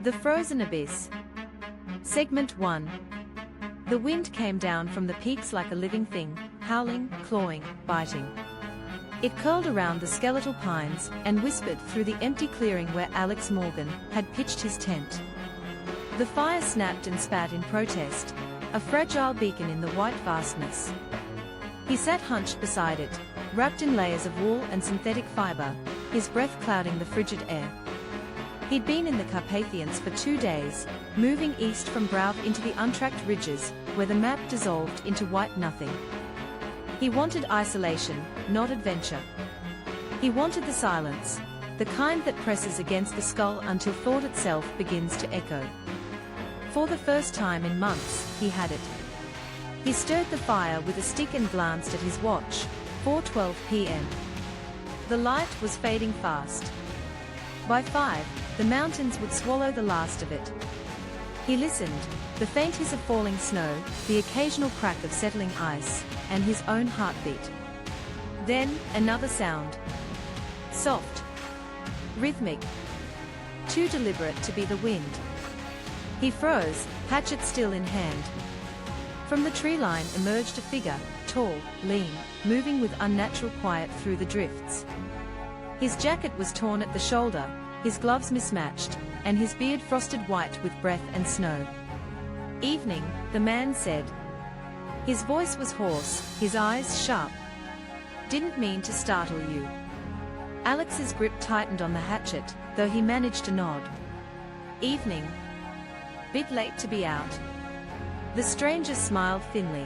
The Frozen Abyss. Segment 1. The wind came down from the peaks like a living thing, howling, clawing, biting. It curled around the skeletal pines and whispered through the empty clearing where Alex Morgan had pitched his tent. The fire snapped and spat in protest, a fragile beacon in the white vastness. He sat hunched beside it, wrapped in layers of wool and synthetic fiber, his breath clouding the frigid air. He'd been in the Carpathians for 2 days, moving east from Brauch into the untracked ridges, where the map dissolved into white nothing. He wanted isolation, not adventure. He wanted the silence, the kind that presses against the skull until thought itself begins to echo. For the first time in months, he had it. He stirred the fire with a stick and glanced at his watch, 4:12 p.m. The light was fading fast. By 5, the mountains would swallow the last of it. He listened, the faint hiss of falling snow, the occasional crack of settling ice, and his own heartbeat. Then, another sound. Soft. Rhythmic. Too deliberate to be the wind. He froze, hatchet still in hand. From the tree line emerged a figure, tall, lean, moving with unnatural quiet through the drifts. His jacket was torn at the shoulder, his gloves mismatched, and his beard frosted white with breath and snow. "Evening," the man said. His voice was hoarse, his eyes sharp. "Didn't mean to startle you." Alex's grip tightened on the hatchet, though he managed to nod. "Evening. Bit late to be out." The stranger smiled thinly.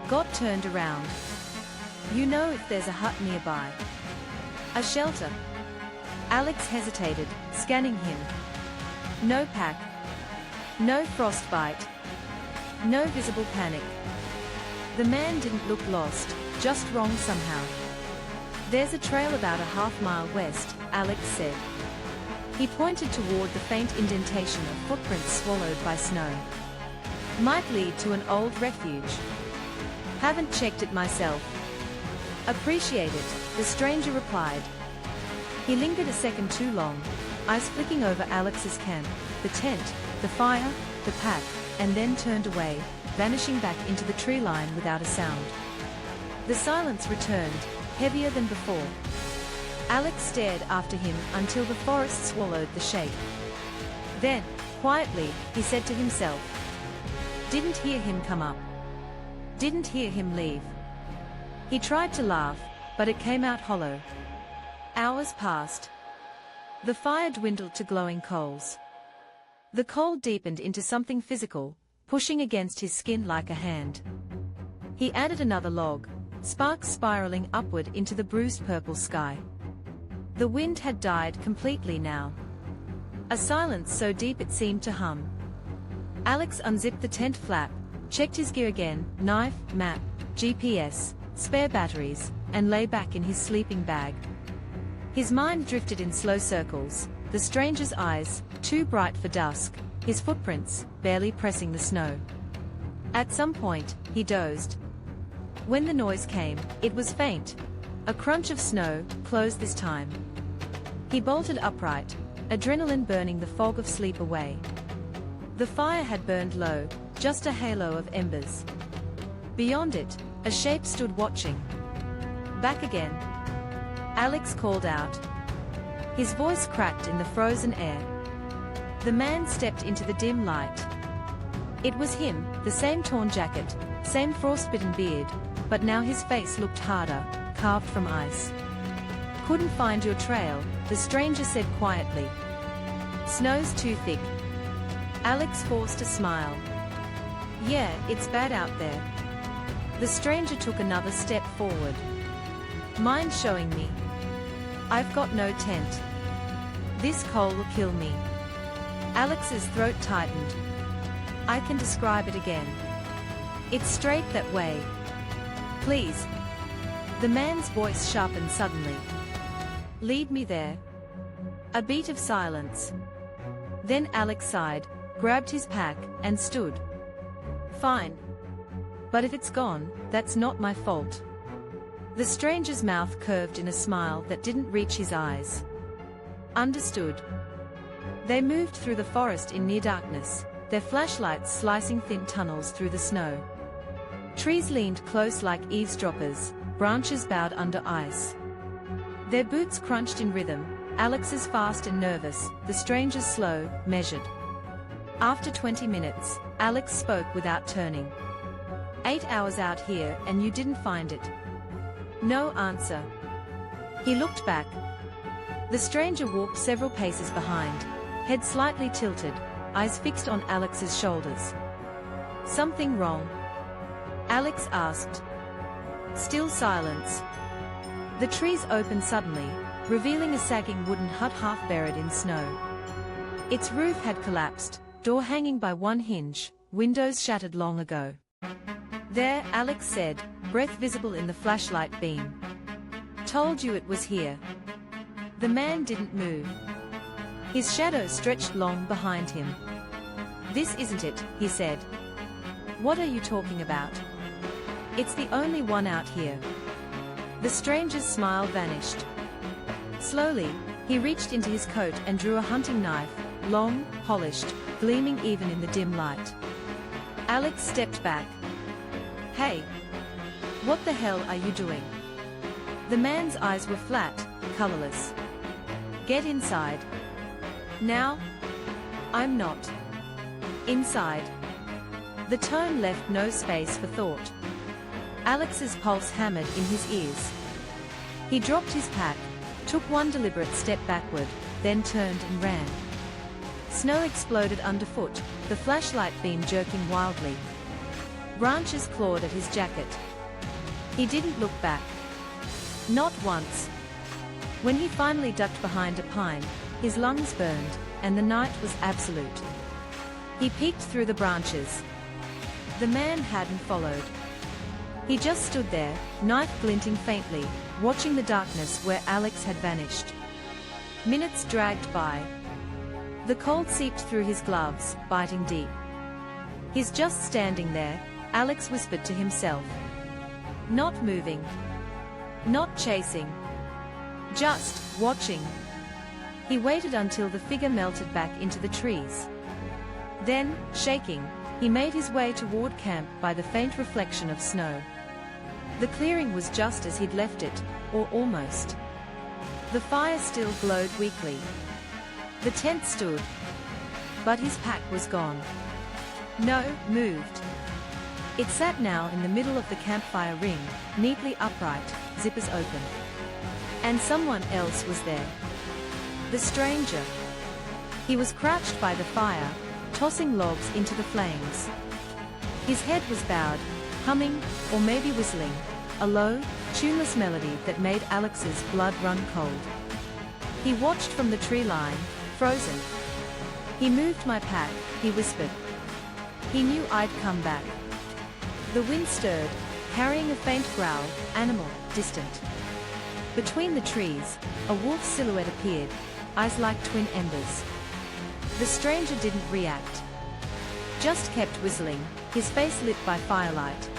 Got turned around. "You know if there's a hut nearby?" "A shelter." Alex hesitated, scanning him. No pack. No frostbite. No visible panic. The man didn't look lost, just wrong somehow. "There's a trail about a half-mile west," Alex said. He pointed toward the faint indentation of footprints swallowed by snow. "Might lead to an old refuge." "Haven't checked it myself." "Appreciate it," the stranger replied. He lingered a second too long, eyes flicking over Alex's camp, the tent, the fire, the pack, and then turned away, vanishing back into the tree line without a sound. The silence returned, heavier than before. Alex stared after him until the forest swallowed the shape. Then, quietly, he said to himself. Didn't hear him come up. Didn't hear him leave. He tried to laugh, but it came out hollow. Hours passed. The fire dwindled to glowing coals. The cold deepened into something physical, pushing against his skin like a hand. He added another log, sparks spiraling upward into the bruised purple sky. The wind had died completely now. A silence so deep it seemed to hum. Alex unzipped the tent flap, checked his gear again, knife, map, GPS, spare batteries, and lay back in his sleeping bag. His mind drifted in slow circles, the stranger's eyes, too bright for dusk, his footprints, barely pressing the snow. At some point, he dozed. When the noise came, it was faint. A crunch of snow, close this time. He bolted upright, adrenaline burning the fog of sleep away. The fire had burned low, just a halo of embers. Beyond it, a shape stood watching. Back again. Alex called out. His voice cracked in the frozen air. The man stepped into the dim light. It was him, the same torn jacket, same frostbitten beard, but now his face looked harder, carved from ice. Couldn't find your trail, the stranger said quietly. Snow's too thick. Alex forced a smile. Yeah, it's bad out there. The stranger took another step forward. Mind showing me? I've got no tent. This cold will kill me. Alex's throat tightened. I can describe it again. It's straight that way. Please. The man's voice sharpened suddenly. Lead me there. A beat of silence. Then Alex sighed, grabbed his pack, and stood. Fine. But if it's gone, that's not my fault. The stranger's mouth curved in a smile that didn't reach his eyes. Understood. They moved through the forest in near darkness, their flashlights slicing thin tunnels through the snow. Trees leaned close like eavesdroppers, branches bowed under ice. Their boots crunched in rhythm, Alex's fast and nervous, the stranger's slow, measured. After 20 minutes, Alex spoke without turning. 8 hours out here and you didn't find it? No answer. He looked back. The stranger walked several paces behind, head slightly tilted, eyes fixed on Alex's shoulders. Something wrong? Alex asked. Still silence. The trees opened suddenly, revealing a sagging wooden hut half buried in snow. Its roof had collapsed, door hanging by one hinge, windows shattered long ago. There, Alex said, breath visible in the flashlight beam. Told you it was here. The man didn't move. His shadow stretched long behind him. This isn't it, he said. What are you talking about? It's the only one out here. The stranger's smile vanished. Slowly, he reached into his coat and drew a hunting knife, long, polished, gleaming even in the dim light. Alex stepped back. Hey! What the hell are you doing? The man's eyes were flat, colorless. Get inside. Now? I'm not. Inside. The tone left no space for thought. Alex's pulse hammered in his ears. He dropped his pack, took one deliberate step backward, then turned and ran. Snow exploded underfoot, the flashlight beam jerking wildly. Branches clawed at his jacket. He didn't look back. Not once. When he finally ducked behind a pine, his lungs burned, and the night was absolute. He peeked through the branches. The man hadn't followed. He just stood there, knife glinting faintly, watching the darkness where Alex had vanished. Minutes dragged by. The cold seeped through his gloves, biting deep. He's just standing there, Alex whispered to himself. Not moving. Not chasing. Just watching. He waited until the figure melted back into the trees. Then, shaking, he made his way toward camp by the faint reflection of snow. The clearing was just as he'd left it, or almost. The fire still glowed weakly. The tent stood. But his pack was gone. No, moved. It sat now in the middle of the campfire ring, neatly upright, zippers open. And someone else was there. The stranger. He was crouched by the fire, tossing logs into the flames. His head was bowed, humming, or maybe whistling, a low, tuneless melody that made Alex's blood run cold. He watched from the tree line, frozen. He moved my pack, he whispered. He knew I'd come back. The wind stirred, carrying a faint growl, animal, distant. Between the trees, a wolf's silhouette appeared, eyes like twin embers. The stranger didn't react. Just kept whistling, his face lit by firelight.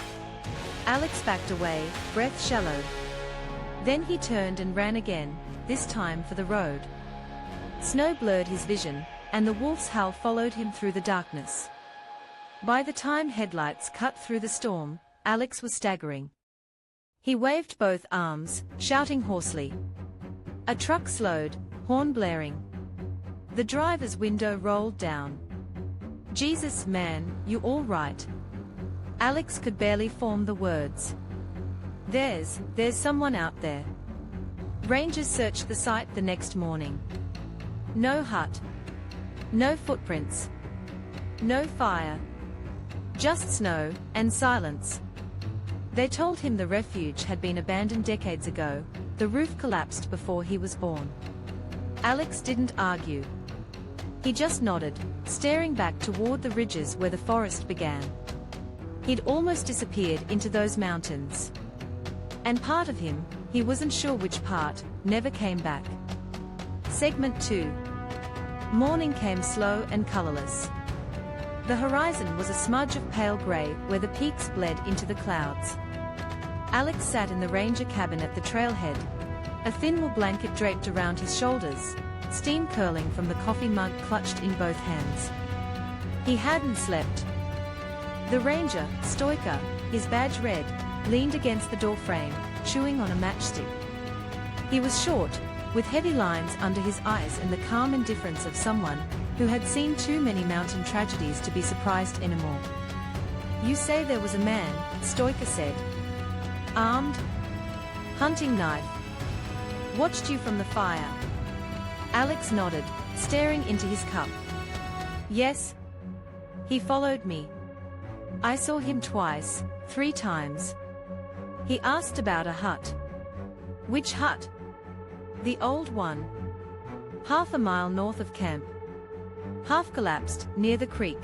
Alex backed away, breath shallow. Then he turned and ran again, this time for the road. Snow blurred his vision, and the wolf's howl followed him through the darkness. By the time headlights cut through the storm, Alex was staggering. He waved both arms, shouting hoarsely. A truck slowed, horn blaring. The driver's window rolled down. Jesus, man, you all right? Alex could barely form the words. There's someone out there. Rangers searched the site the next morning. No hut. No footprints. No fire. Just snow, and silence. They told him the refuge had been abandoned decades ago, the roof collapsed before he was born. Alex didn't argue. He just nodded, staring back toward the ridges where the forest began. He'd almost disappeared into those mountains. And part of him, he wasn't sure which part, never came back. Segment 2. Morning came slow and colorless. The horizon was a smudge of pale gray where the peaks bled into the clouds. Alex sat in the ranger cabin at the trailhead, a thin wool blanket draped around his shoulders, steam curling from the coffee mug clutched in both hands. He hadn't slept. The ranger, Stoica, his badge red, leaned against the door frame, chewing on a matchstick. He was short, with heavy lines under his eyes and the calm indifference of someone who had seen too many mountain tragedies to be surprised anymore. "You say there was a man," Stoica said. "Armed? Hunting knife. Watched you from the fire." Alex nodded, staring into his cup. "Yes. He followed me. I saw him twice, 3 times. He asked about a hut." "Which hut?" "The old one. Half a mile north of camp. Half collapsed, near the creek."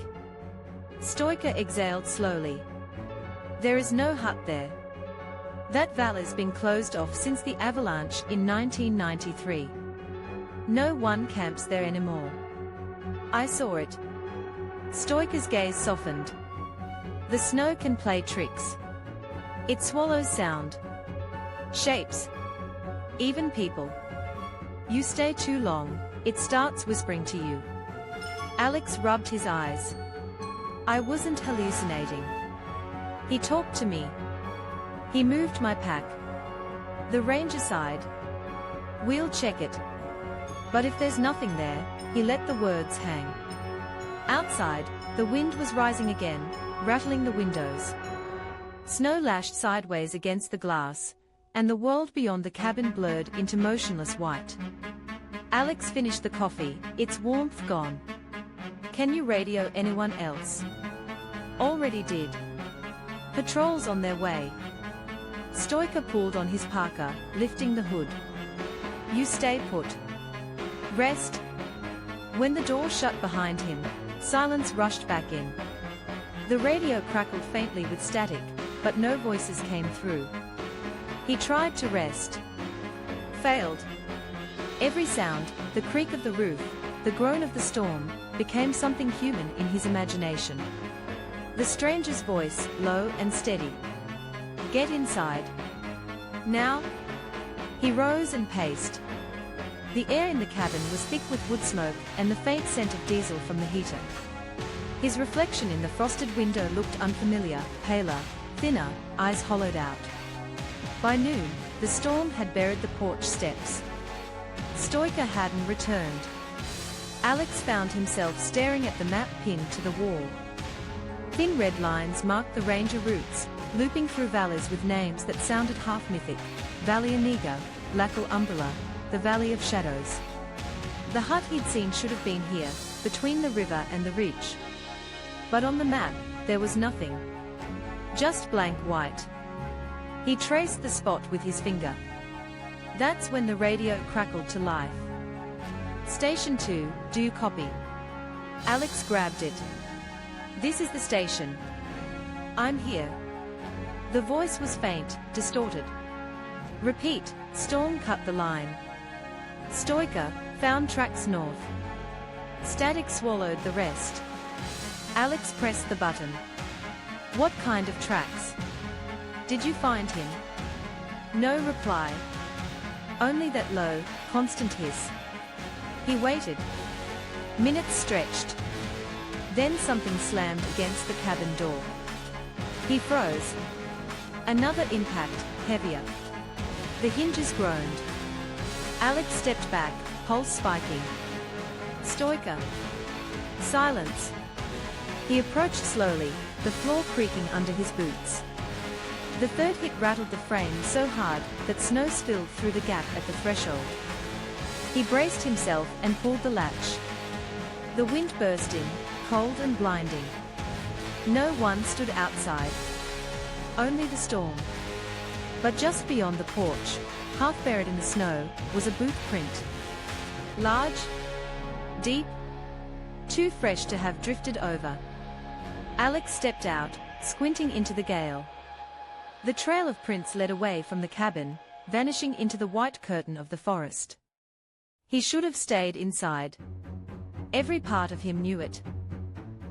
Stoica exhaled slowly. "There is no hut there. That valley's been closed off since the avalanche in 1993. No one camps there anymore. I saw it." Stoica's gaze softened. "The snow can play tricks. It swallows sound, shapes, even people. You stay too long, it starts whispering to you." Alex rubbed his eyes. "I wasn't hallucinating. He talked to me. He moved my pack." The ranger sighed. "We'll check it. But if there's nothing there," he let the words hang. Outside, the wind was rising again, rattling the windows. Snow lashed sideways against the glass, and the world beyond the cabin blurred into motionless white. Alex finished the coffee, its warmth gone. "Can you radio anyone else?" "Already did. Patrol's on their way." Stoica pulled on his parka, lifting the hood. "You stay put. Rest." When the door shut behind him, silence rushed back in. The radio crackled faintly with static, but no voices came through. He tried to rest. Failed. Every sound, the creak of the roof, the groan of the storm, became something human in his imagination. The stranger's voice, low and steady. "Get inside. Now." He rose and paced. The air in the cabin was thick with wood smoke and the faint scent of diesel from the heater. His reflection in the frosted window looked unfamiliar, paler, thinner, eyes hollowed out. By noon, the storm had buried the porch steps. Stoica hadn't returned. Alex found himself staring at the map pinned to the wall. Thin red lines marked the ranger routes, looping through valleys with names that sounded half mythic: Valley Aniga, Lacal Umbrella, the Valley of Shadows. The hut he'd seen should have been here, between the river and the ridge. But on the map, there was nothing. Just blank white. He traced the spot with his finger. That's when the radio crackled to life. "Station 2, do you copy?" Alex grabbed it. "This is the station. I'm here." The voice was faint, distorted. "Repeat." Storm cut the line. Stoica found tracks north. Static swallowed the rest. Alex pressed the button. "What kind of tracks? Did you find him?" No reply. Only that low, constant hiss. He waited. Minutes stretched. Then something slammed against the cabin door. He froze. Another impact, heavier. The hinges groaned. Alex stepped back, pulse spiking. Stoica. Silence. He approached slowly, the floor creaking under his boots. The third hit rattled the frame so hard that snow spilled through the gap at the threshold. He braced himself and pulled the latch. The wind burst in, cold and blinding. No one stood outside. Only the storm. But just beyond the porch, half buried in the snow, was a boot print. Large, deep, too fresh to have drifted over. Alex stepped out, squinting into the gale. The trail of prints led away from the cabin, vanishing into the white curtain of the forest. He should have stayed inside. Every part of him knew it.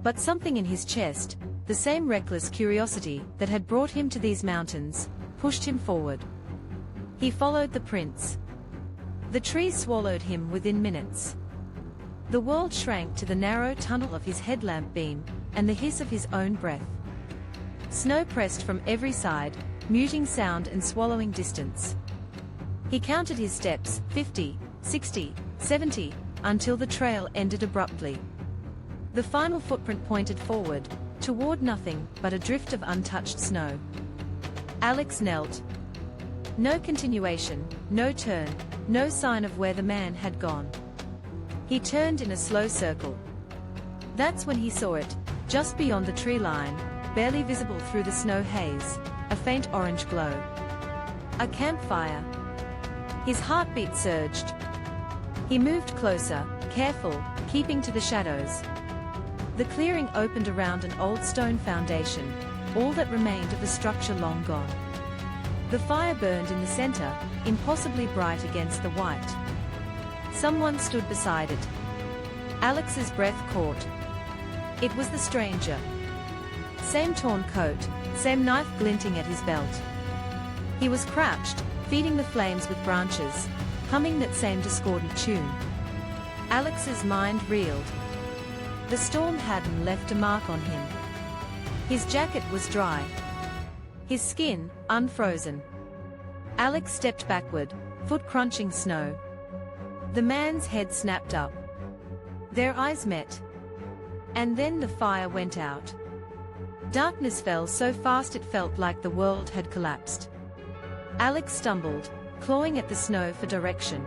But something in his chest, the same reckless curiosity that had brought him to these mountains, pushed him forward. He followed the prints. The trees swallowed him within minutes. The world shrank to the narrow tunnel of his headlamp beam, and the hiss of his own breath. Snow pressed from every side, muting sound and swallowing distance. He counted his steps, 50, 60, 70, until the trail ended abruptly. The final footprint pointed forward, toward nothing but a drift of untouched snow. Alex knelt. No continuation, no turn, no sign of where the man had gone. He turned in a slow circle. That's when he saw it, just beyond the tree line, barely visible through the snow haze, a faint orange glow. A campfire. His heartbeat surged. He moved closer, careful, keeping to the shadows. The clearing opened around an old stone foundation, all that remained of a structure long gone. The fire burned in the center, impossibly bright against the white. Someone stood beside it. Alex's breath caught. It was the stranger. Same torn coat, same knife glinting at his belt. He was crouched, feeding the flames with branches, humming that same discordant tune. Alex's mind reeled. The storm hadn't left a mark on him. His jacket was dry. His skin, unfrozen. Alex stepped backward, foot crunching snow. The man's head snapped up. Their eyes met. And then the fire went out. Darkness fell so fast it felt like the world had collapsed. Alex stumbled, clawing at the snow for direction.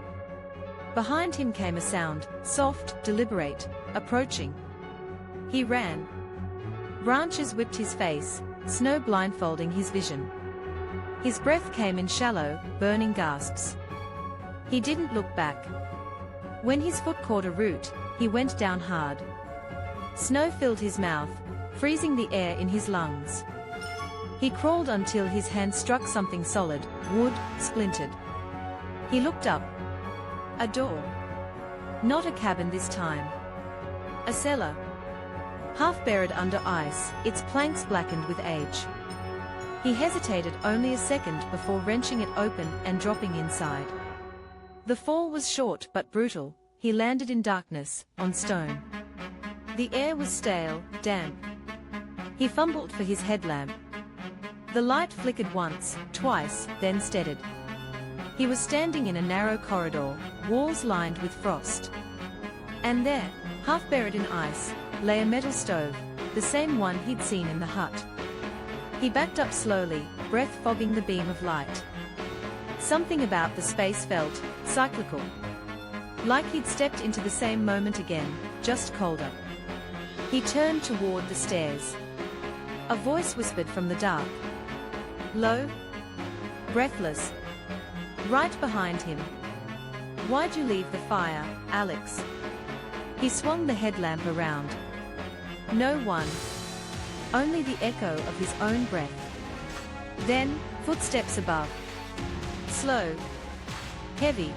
Behind him came a sound, soft, deliberate, approaching. He ran. Branches whipped his face, snow blindfolding his vision. His breath came in shallow, burning gasps. He didn't look back. When his foot caught a root, he went down hard. Snow filled his mouth, freezing the air in his lungs. He crawled until his hand struck something solid, wood, splintered. He looked up. A door. Not a cabin this time. A cellar. Half buried under ice, its planks blackened with age. He hesitated only a second before wrenching it open and dropping inside. The fall was short but brutal. He landed in darkness, on stone. The air was stale, damp. He fumbled for his headlamp. The light flickered once, twice, then steadied. He was standing in a narrow corridor, walls lined with frost. And there, half buried in ice, lay a metal stove, the same one he'd seen in the hut. He backed up slowly, breath fogging the beam of light. Something about the space felt cyclical. Like he'd stepped into the same moment again, just colder. He turned toward the stairs. A voice whispered from the dark. Low, breathless. Right behind him. Why'd you leave the fire, Alex? He swung the headlamp around. No one. Only the echo of his own breath. Then, footsteps above. Slow. Heavy.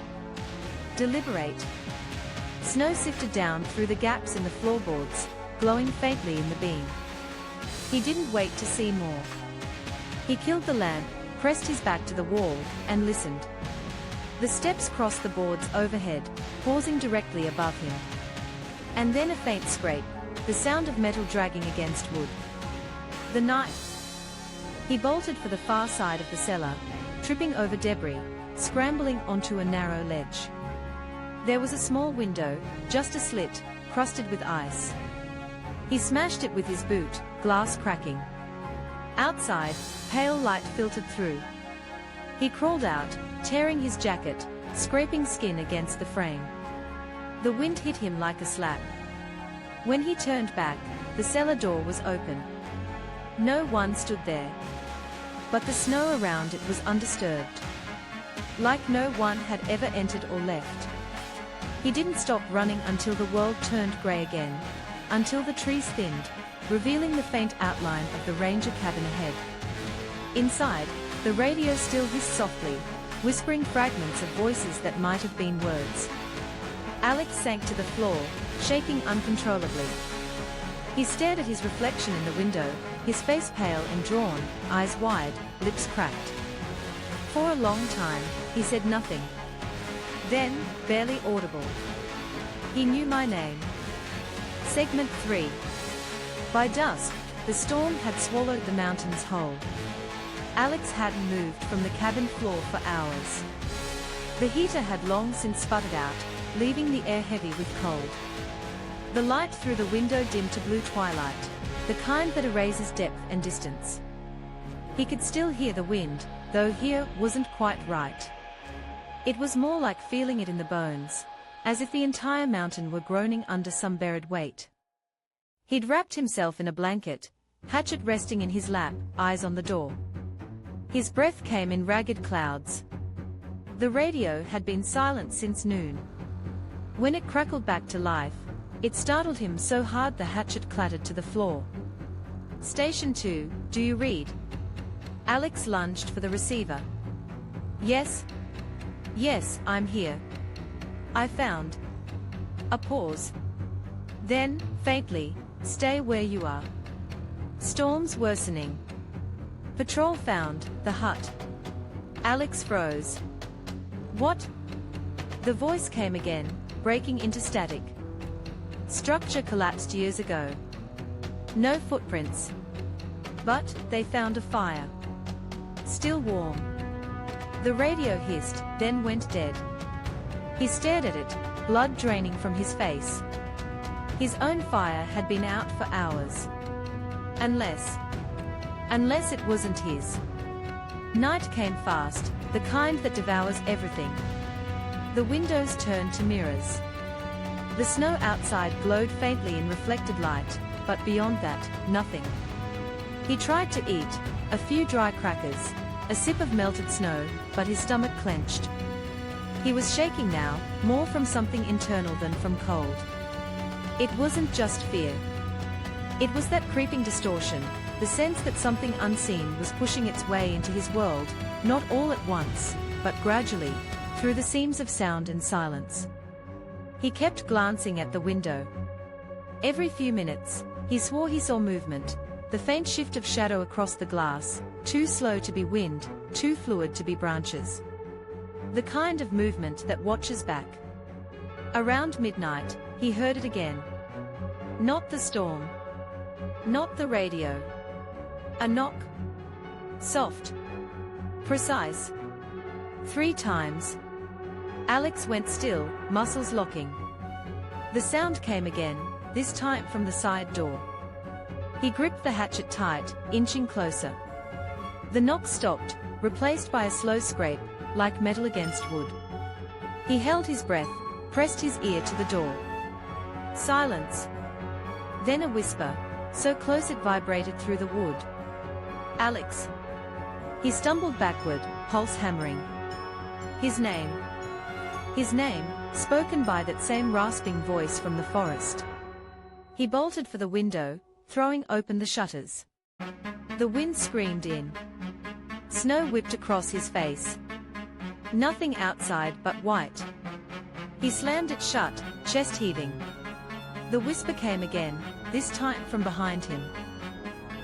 Deliberate. Snow sifted down through the gaps in the floorboards, glowing faintly in the beam. He didn't wait to see more. He killed the lamp, pressed his back to the wall, and listened. The steps crossed the boards overhead, pausing directly above him. And then a faint scrape, the sound of metal dragging against wood. The knife. He bolted for the far side of the cellar, tripping over debris, scrambling onto a narrow ledge. There was a small window, just a slit, crusted with ice. He smashed it with his boot, glass cracking. Outside, pale light filtered through. He crawled out, tearing his jacket, scraping skin against the frame. The wind hit him like a slap. When he turned back, the cellar door was open. No one stood there. But the snow around it was undisturbed. Like no one had ever entered or left. He didn't stop running until the world turned grey again, until the trees thinned, revealing the faint outline of the ranger cabin ahead. Inside, the radio still hissed softly, whispering fragments of voices that might have been words. Alex sank to the floor, shaking uncontrollably. He stared at his reflection in the window, his face pale and drawn, eyes wide, lips cracked. For a long time, he said nothing. Then, barely audible. He knew my name. Segment 3. By dusk, the storm had swallowed the mountains whole. Alex hadn't moved from the cabin floor for hours. The heater had long since sputtered out, leaving the air heavy with cold. The light through the window dimmed to blue twilight, the kind that erases depth and distance. He could still hear the wind, though here wasn't quite right. It was more like feeling it in the bones, as if the entire mountain were groaning under some buried weight. He'd wrapped himself in a blanket, hatchet resting in his lap, eyes on the door. His breath came in ragged clouds. The radio had been silent since noon. When it crackled back to life, it startled him so hard the hatchet clattered to the floor. Station 2, do you read? Alex lunged for the receiver. Yes. Yes, I'm here. I found. A pause. Then, faintly, stay where you are. Storms worsening. Patrol found the hut. Alex froze. What? The voice came again, breaking into static. Structure collapsed years ago. No footprints. But they found a fire. Still warm. The radio hissed, then went dead. He stared at it, blood draining from his face. His own fire had been out for hours. Unless it wasn't his. Night came fast, the kind that devours everything. The windows turned to mirrors. The snow outside glowed faintly in reflected light, but beyond that, nothing. He tried to eat, a few dry crackers, a sip of melted snow, but his stomach clenched. He was shaking now, more from something internal than from cold. It wasn't just fear. It was that creeping distortion, the sense that something unseen was pushing its way into his world, not all at once, but gradually, through the seams of sound and silence. He kept glancing at the window. Every few minutes, he swore he saw movement, the faint shift of shadow across the glass, too slow to be wind, too fluid to be branches. The kind of movement that watches back. Around midnight, he heard it again. Not the storm. Not the radio. A knock. Soft. Precise. 3 times. Alex went still, muscles locking. The sound came again, this time from the side door. He gripped the hatchet tight, inching closer. The knock stopped, replaced by a slow scrape, like metal against wood. He held his breath, pressed his ear to the door. Silence. Then a whisper, so close it vibrated through the wood. Alex. He stumbled backward, pulse hammering. His name. His name, spoken by that same rasping voice from the forest. He bolted for the window, throwing open the shutters. The wind screamed in. Snow whipped across his face. Nothing outside but white. He slammed it shut, chest heaving. The whisper came again, this time from behind him.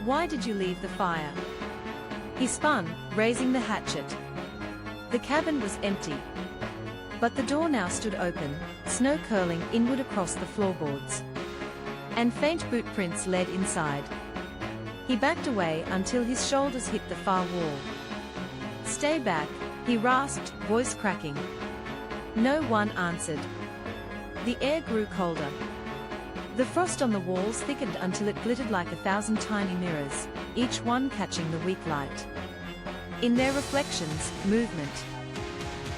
Why did you leave the fire? He spun, raising the hatchet. The cabin was empty. But the door now stood open, snow curling inward across the floorboards. And faint boot prints led inside. He backed away until his shoulders hit the far wall. Stay back, he rasped, voice cracking. No one answered. The air grew colder. The frost on the walls thickened until it glittered like 1,000 tiny mirrors, each one catching the weak light. In their reflections, movement.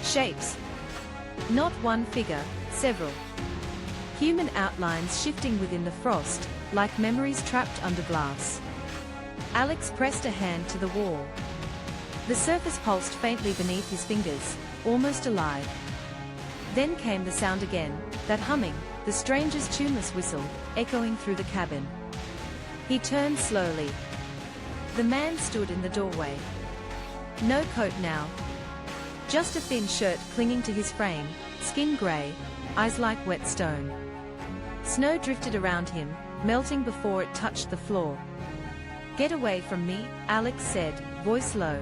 Shapes. Not one figure, several. Human outlines shifting within the frost, like memories trapped under glass. Alex pressed a hand to the wall. The surface pulsed faintly beneath his fingers, almost alive. Then came the sound again, that humming, the stranger's tuneless whistle, echoing through the cabin. He turned slowly. The man stood in the doorway. No coat now. Just a thin shirt clinging to his frame, skin grey, eyes like wet stone. Snow drifted around him, melting before it touched the floor. Get away from me, Alex said, voice low.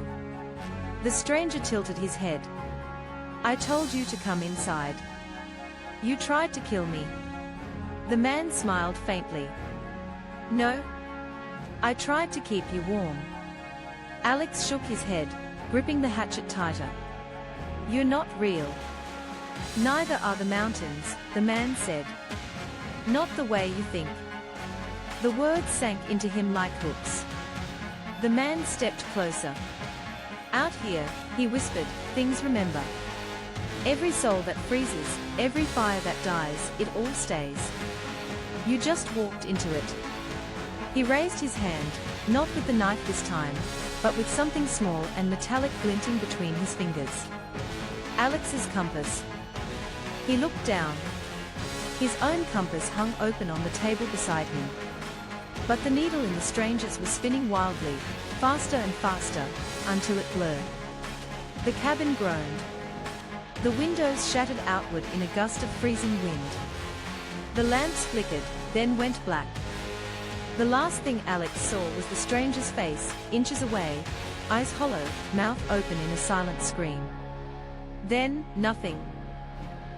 The stranger tilted his head. I told you to come inside. You tried to kill me. The man smiled faintly. No. I tried to keep you warm. Alex shook his head, gripping the hatchet tighter. You're not real. Neither are the mountains, the man said. Not the way you think. The words sank into him like hooks. The man stepped closer. Out here, he whispered, things remember. Every soul that freezes, every fire that dies, it all stays. You just walked into it. He raised his hand, not with the knife this time, but with something small and metallic glinting between his fingers. Alex's compass. He looked down. His own compass hung open on the table beside him. But the needle in the stranger's was spinning wildly, faster and faster, until it blurred. The cabin groaned. The windows shattered outward in a gust of freezing wind. The lamps flickered, then went black. The last thing Alex saw was the stranger's face, inches away, eyes hollow, mouth open in a silent scream. Then, nothing.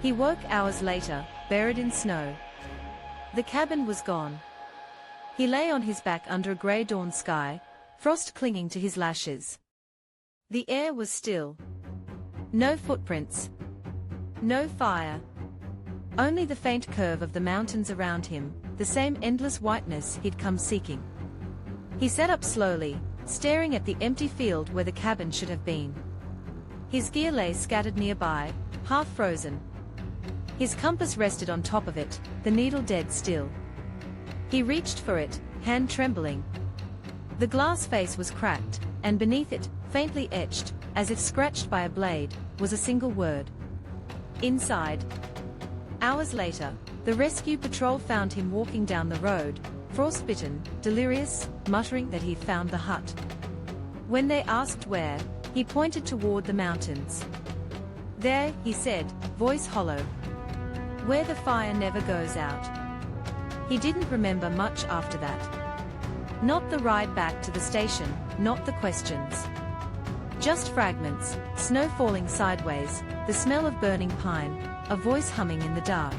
He woke hours later, buried in snow. The cabin was gone. He lay on his back under a grey dawn sky, frost clinging to his lashes. The air was still. No footprints. No fire. Only the faint curve of the mountains around him, the same endless whiteness he'd come seeking. He sat up slowly, staring at the empty field where the cabin should have been. His gear lay scattered nearby, half frozen. His compass rested on top of it, the needle dead still. He reached for it, hand trembling. The glass face was cracked, and beneath it, faintly etched, as if scratched by a blade, was a single word. Inside. Hours later, the rescue patrol found him walking down the road, frostbitten, delirious, muttering that he'd found the hut. When they asked where, he pointed toward the mountains. There, he said, voice hollow. Where the fire never goes out. He didn't remember much after that. Not the ride back to the station, not the questions. Just fragments, snow falling sideways, the smell of burning pine, a voice humming in the dark.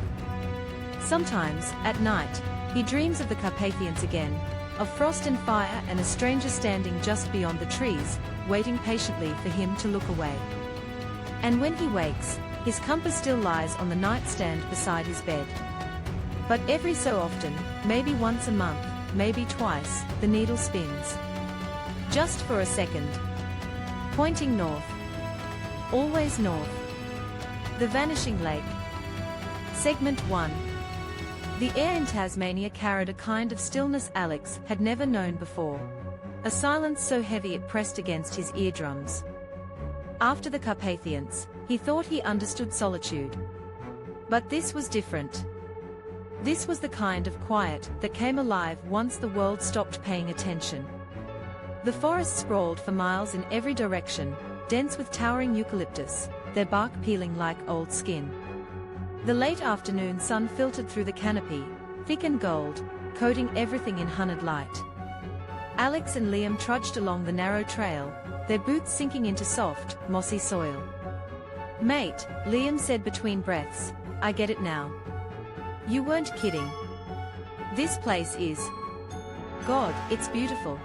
Sometimes, at night, he dreams of the Carpathians again, of frost and fire and a stranger standing just beyond the trees, waiting patiently for him to look away. And when he wakes, his compass still lies on the nightstand beside his bed. But every so often, maybe once a month, maybe twice, the needle spins. Just for a second. Pointing north. Always north. The Vanishing Lake. Segment 1. The air in Tasmania carried a kind of stillness Alex had never known before. A silence so heavy it pressed against his eardrums. After the Carpathians, he thought he understood solitude. But this was different. This was the kind of quiet that came alive once the world stopped paying attention. The forest sprawled for miles in every direction, dense with towering eucalyptus, their bark peeling like old skin. The late afternoon sun filtered through the canopy, thick and gold, coating everything in honeyed light. Alex and Liam trudged along the narrow trail, their boots sinking into soft, mossy soil. Mate, Liam said between breaths, I get it now. You weren't kidding. This place is. God, it's beautiful.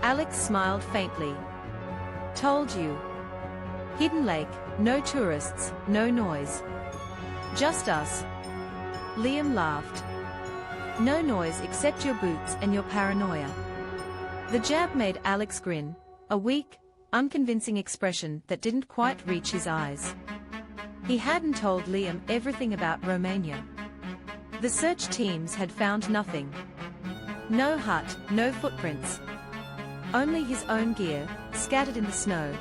Alex smiled faintly. Told you. Hidden lake, no tourists, no noise. Just us. Liam laughed. No noise except your boots and your paranoia. The jab made Alex grin, a weak, unconvincing expression that didn't quite reach his eyes. He hadn't told Liam everything about Romania. The search teams had found nothing. No hut, no footprints. Only his own gear, scattered in the snow.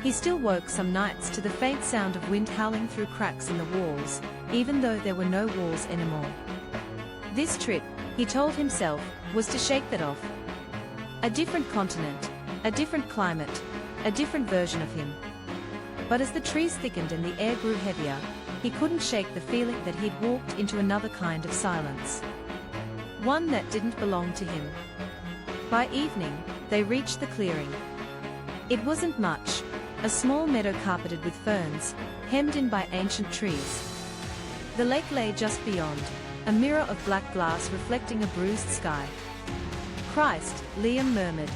He still woke some nights to the faint sound of wind howling through cracks in the walls, even though there were no walls anymore. This trip, he told himself, was to shake that off. A different continent, a different climate, a different version of him. But as the trees thickened and the air grew heavier, he couldn't shake the feeling that he'd walked into another kind of silence. One that didn't belong to him. By evening, they reached the clearing. It wasn't much, a small meadow carpeted with ferns, hemmed in by ancient trees. The lake lay just beyond, a mirror of black glass reflecting a bruised sky. "Christ," Liam murmured.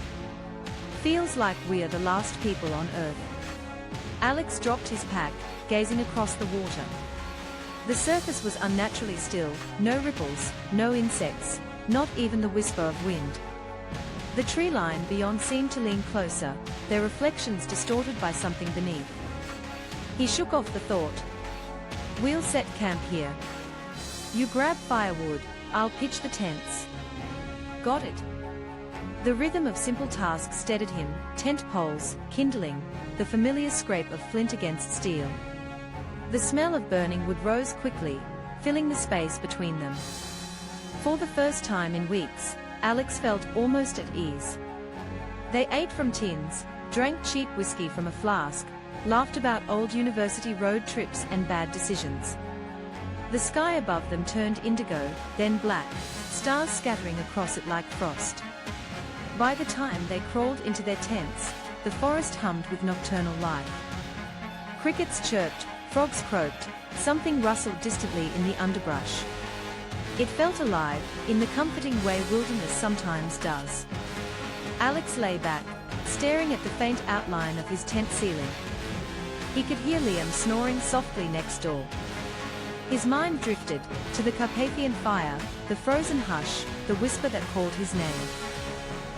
"Feels like we're the last people on Earth." Alex dropped his pack, gazing across the water. The surface was unnaturally still, no ripples, no insects, not even the whisper of wind. The tree line beyond seemed to lean closer, their reflections distorted by something beneath. He shook off the thought. "We'll set camp here. You grab firewood, I'll pitch the tents." "Got it." The rhythm of simple tasks steadied him, tent poles, kindling, the familiar scrape of flint against steel. The smell of burning wood rose quickly, filling the space between them. For the first time in weeks, Alex felt almost at ease. They ate from tins, drank cheap whiskey from a flask, laughed about old university road trips and bad decisions. The sky above them turned indigo, then black, stars scattering across it like frost. By the time they crawled into their tents, the forest hummed with nocturnal life. Crickets chirped, frogs croaked, something rustled distantly in the underbrush. It felt alive, in the comforting way wilderness sometimes does. Alex lay back, staring at the faint outline of his tent ceiling. He could hear Liam snoring softly next door. His mind drifted to the Carpathian fire, the frozen hush, the whisper that called his name.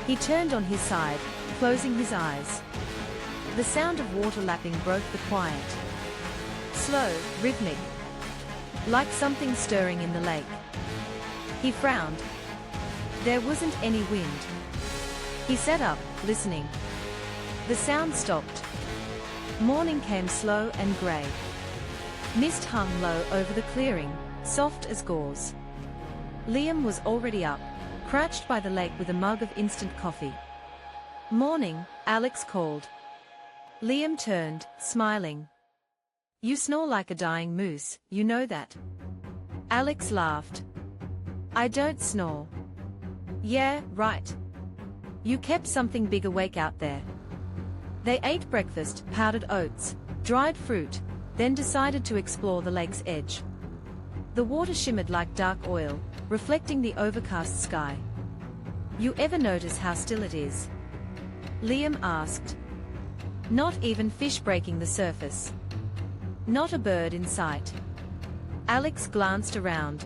He turned on his side, closing his eyes. The sound of water lapping broke the quiet. Slow, rhythmic, like something stirring in the lake. He frowned. There wasn't any wind. He sat up, listening. The sound stopped. Morning came slow and grey. Mist hung low over the clearing, soft as gauze. Liam was already up, crouched by the lake with a mug of instant coffee. "Morning," Alex called. Liam turned, smiling. "You snore like a dying moose, you know that." Alex laughed. "I don't snore." "Yeah, right. You kept something big awake out there." They ate breakfast, powdered oats, dried fruit, then decided to explore the lake's edge. The water shimmered like dark oil, reflecting the overcast sky. "You ever notice how still it is?" Liam asked. "Not even fish breaking the surface. Not a bird in sight." Alex glanced around.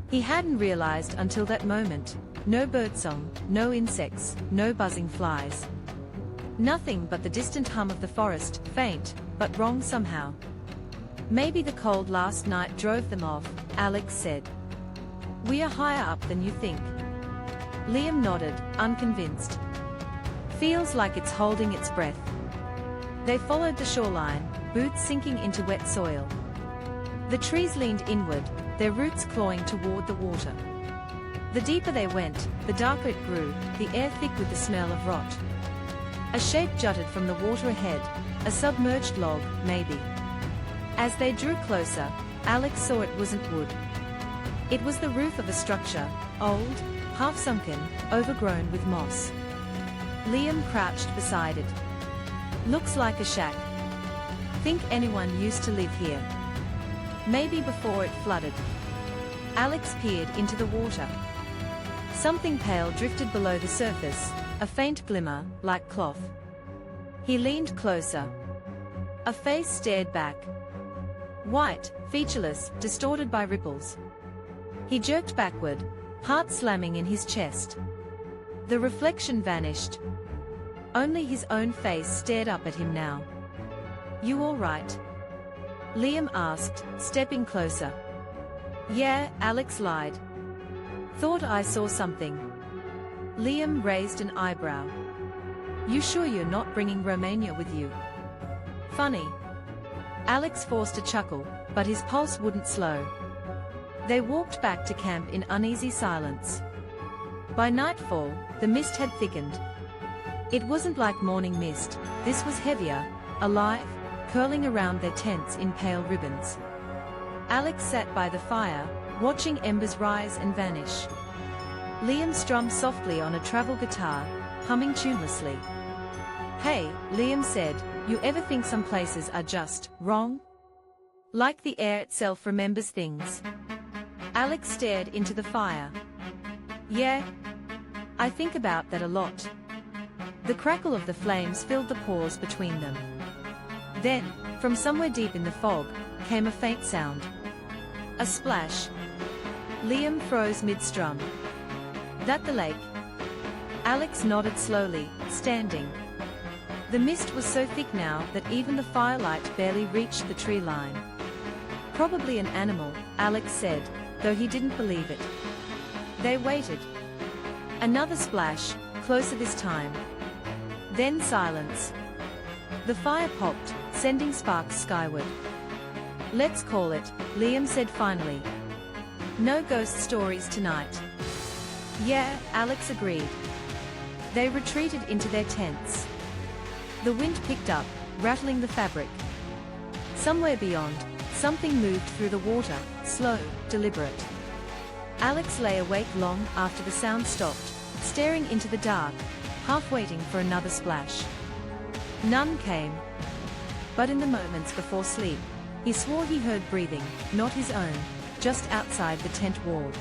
He hadn't realized until that moment. No birdsong, no insects, no buzzing flies. Nothing but the distant hum of the forest, faint, but wrong somehow. "Maybe the cold last night drove them off," Alex said. "We are higher up than you think." Liam nodded, unconvinced. "Feels like it's holding its breath." They followed the shoreline, boots sinking into wet soil. The trees leaned inward, their roots clawing toward the water. The deeper they went, the darker it grew, the air thick with the smell of rot. A shape jutted from the water ahead, a submerged log, maybe. As they drew closer, Alex saw it wasn't wood. It was the roof of a structure, old, half-sunken, overgrown with moss. Liam crouched beside it. "Looks like a shack. Think anyone used to live here. Maybe before it flooded." Alex peered into the water. Something pale drifted below the surface, a faint glimmer, like cloth. He leaned closer. A face stared back. White, featureless, distorted by ripples. He jerked backward, heart slamming in his chest. The reflection vanished. Only his own face stared up at him now. "You all right?" Liam asked, stepping closer. "Yeah," Alex lied. "Thought I saw something." Liam raised an eyebrow. "You sure you're not bringing Romania with you?" "Funny." Alex forced a chuckle, but his pulse wouldn't slow. They walked back to camp in uneasy silence. By nightfall, the mist had thickened. It wasn't like morning mist, this was heavier, alive, curling around their tents in pale ribbons. Alex sat by the fire, watching embers rise and vanish. Liam strummed softly on a travel guitar, humming tunelessly. Hey, Liam said, you ever think some places are just wrong? Like the air itself remembers things. Alex stared into the fire. Yeah, I think about that a lot. The crackle of the flames filled the pause between them. Then, from somewhere deep in the fog, came a faint sound. A splash. Liam froze mid-strum. That the lake? Alex nodded slowly, standing. The mist was so thick now that even the firelight barely reached the tree line. Probably an animal, Alex said, though he didn't believe it. They waited. Another splash, closer this time. Then silence. The fire popped, sending sparks skyward. Let's call it, Liam said finally. No ghost stories tonight. Yeah, Alex agreed. They retreated into their tents. The wind picked up, rattling the fabric. Somewhere beyond, something moved through the water, slow, deliberate. Alex lay awake long after the sound stopped, staring into the dark, half waiting for another splash. None came. But in the moments before sleep, he swore he heard breathing, not his own, just outside the tent wall.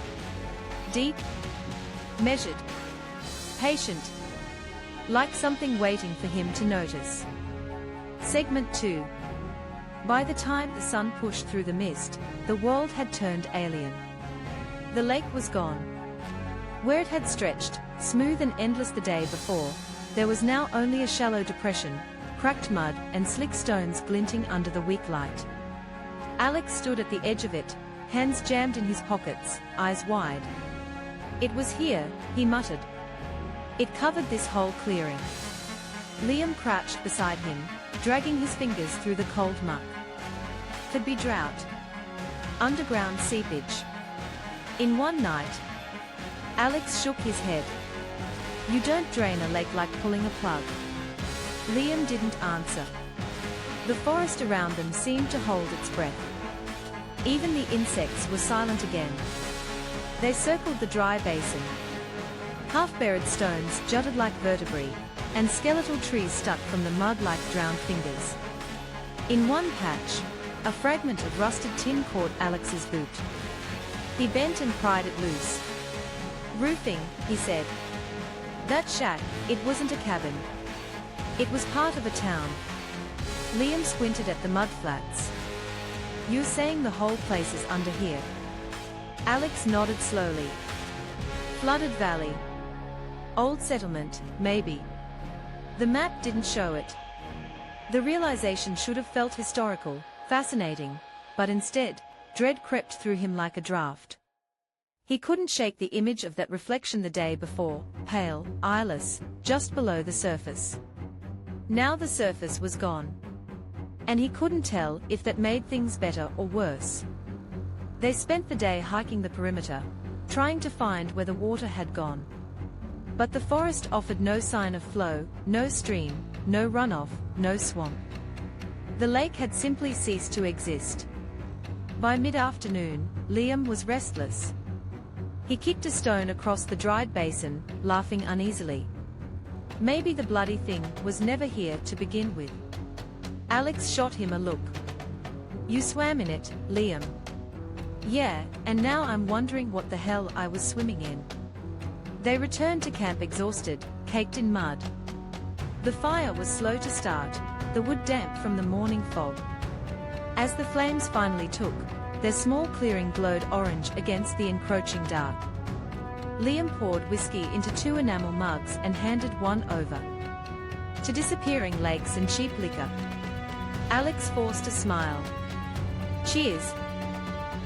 Deep, measured, patient, like something waiting for him to notice. Segment 2. By the time the sun pushed through the mist, the world had turned alien. The lake was gone. Where it had stretched, smooth and endless the day before, there was now only a shallow depression, cracked mud and slick stones glinting under the weak light. Alex stood at the edge of it, hands jammed in his pockets, eyes wide. It was here, he muttered. It covered this whole clearing. Liam crouched beside him, dragging his fingers through the cold muck. Could be drought. Underground seepage. In one night. Alex shook his head. You don't drain a lake like pulling a plug. Liam didn't answer. The forest around them seemed to hold its breath. Even the insects were silent again. They circled the dry basin. Half-buried stones jutted like vertebrae, and skeletal trees stuck from the mud like drowned fingers. In one patch, a fragment of rusted tin caught Alex's boot. He bent and pried it loose. Roofing, he said. That shack, it wasn't a cabin. It was part of a town. Liam squinted at the mudflats. You're saying the whole place is under here? Alex nodded slowly. Flooded valley. Old settlement, maybe. The map didn't show it. The realization should have felt historical, fascinating, but instead, dread crept through him like a draft. He couldn't shake the image of that reflection the day before, pale, eyeless, just below the surface. Now the surface was gone. And he couldn't tell if that made things better or worse. They spent the day hiking the perimeter, trying to find where the water had gone. But the forest offered no sign of flow, no stream, no runoff, no swamp. The lake had simply ceased to exist. By mid-afternoon, Liam was restless. He kicked a stone across the dried basin, laughing uneasily. Maybe the bloody thing was never here to begin with. Alex shot him a look. You swam in it, Liam. Yeah, and now I'm wondering what the hell I was swimming in. They returned to camp exhausted, caked in mud. The fire was slow to start, the wood damp from the morning fog. As the flames finally took, their small clearing glowed orange against the encroaching dark. Liam poured whiskey into 2 enamel mugs and handed one over. To disappearing lakes and cheap liquor. Alex forced a smile. Cheers.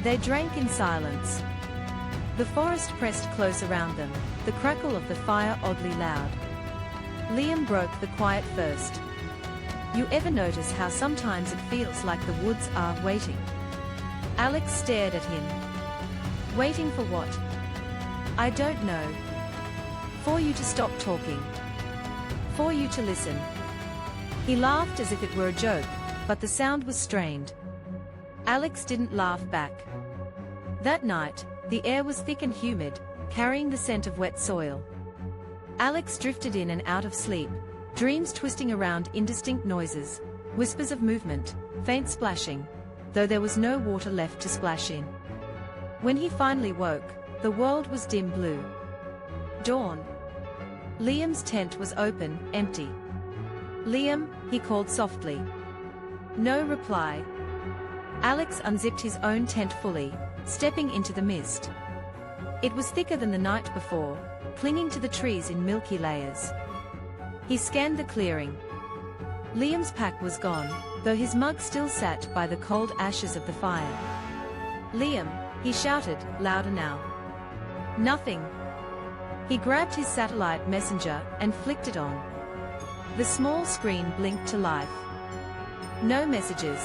They drank in silence. The forest pressed close around them, the crackle of the fire oddly loud. Liam broke the quiet first. You ever notice how sometimes it feels like the woods are waiting? Alex stared at him. Waiting for what? I don't know. For you to stop talking. For you to listen. He laughed as if it were a joke, but the sound was strained. Alex didn't laugh back. That night, the air was thick and humid, carrying the scent of wet soil. Alex drifted in and out of sleep, Dreams twisting around, indistinct noises, whispers of movement, faint splashing, though there was no water left to splash in. When he finally woke, the world was dim blue. Dawn. Liam's tent was open, empty. "Liam," he called softly. No reply. Alex unzipped his own tent fully, stepping into the mist. It was thicker than the night before, clinging to the trees in milky layers. He scanned the clearing. Liam's pack was gone, though his mug still sat by the cold ashes of the fire. "Liam," he shouted, louder now. Nothing. He grabbed his satellite messenger and flicked it on. The small screen blinked to life. No messages.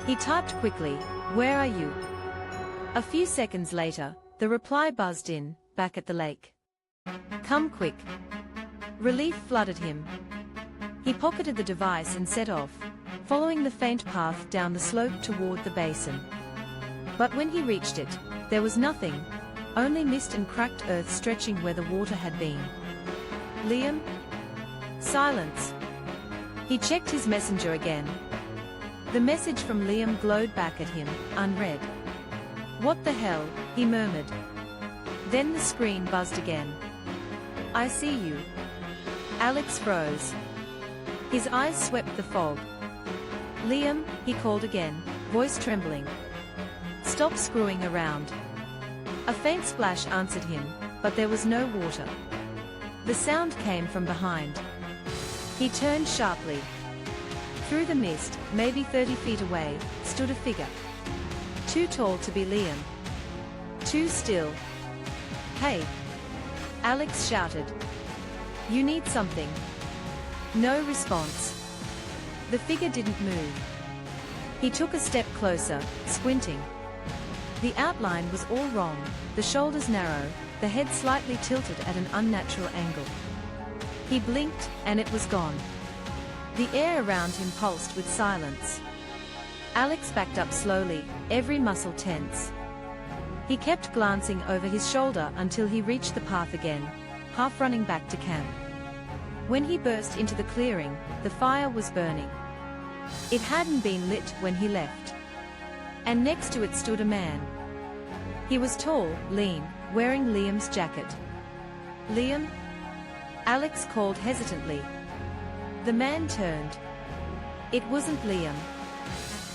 He typed quickly, "Where are you?" A few seconds later, the reply buzzed in, "Back at the lake. Come quick." Relief flooded him. He pocketed the device and set off, following the faint path down the slope toward the basin. But when he reached it, there was nothing, only mist and cracked earth stretching where the water had been. "Liam?" Silence. He checked his messenger again. The message from Liam glowed back at him, unread. "What the hell?" he murmured. Then the screen buzzed again. "I see you." Alex froze. His eyes swept the fog. "Liam," he called again, voice trembling. "Stop screwing around." A faint splash answered him, but there was no water. The sound came from behind. He turned sharply. Through the mist, maybe 30 feet away, stood a figure. Too tall to be Liam. Too still. "Hey!" Alex shouted. "You need something." No response. The figure didn't move. He took a step closer, squinting. The outline was all wrong, the shoulders narrow, the head slightly tilted at an unnatural angle. He blinked, and it was gone. The air around him pulsed with silence. Alex backed up slowly, every muscle tense. He kept glancing over his shoulder until he reached the path again, half running back to camp. When he burst into the clearing, the fire was burning. It hadn't been lit when he left. And next to it stood a man. He was tall, lean, wearing Liam's jacket. "Liam?" Alex called hesitantly. The man turned. It wasn't Liam.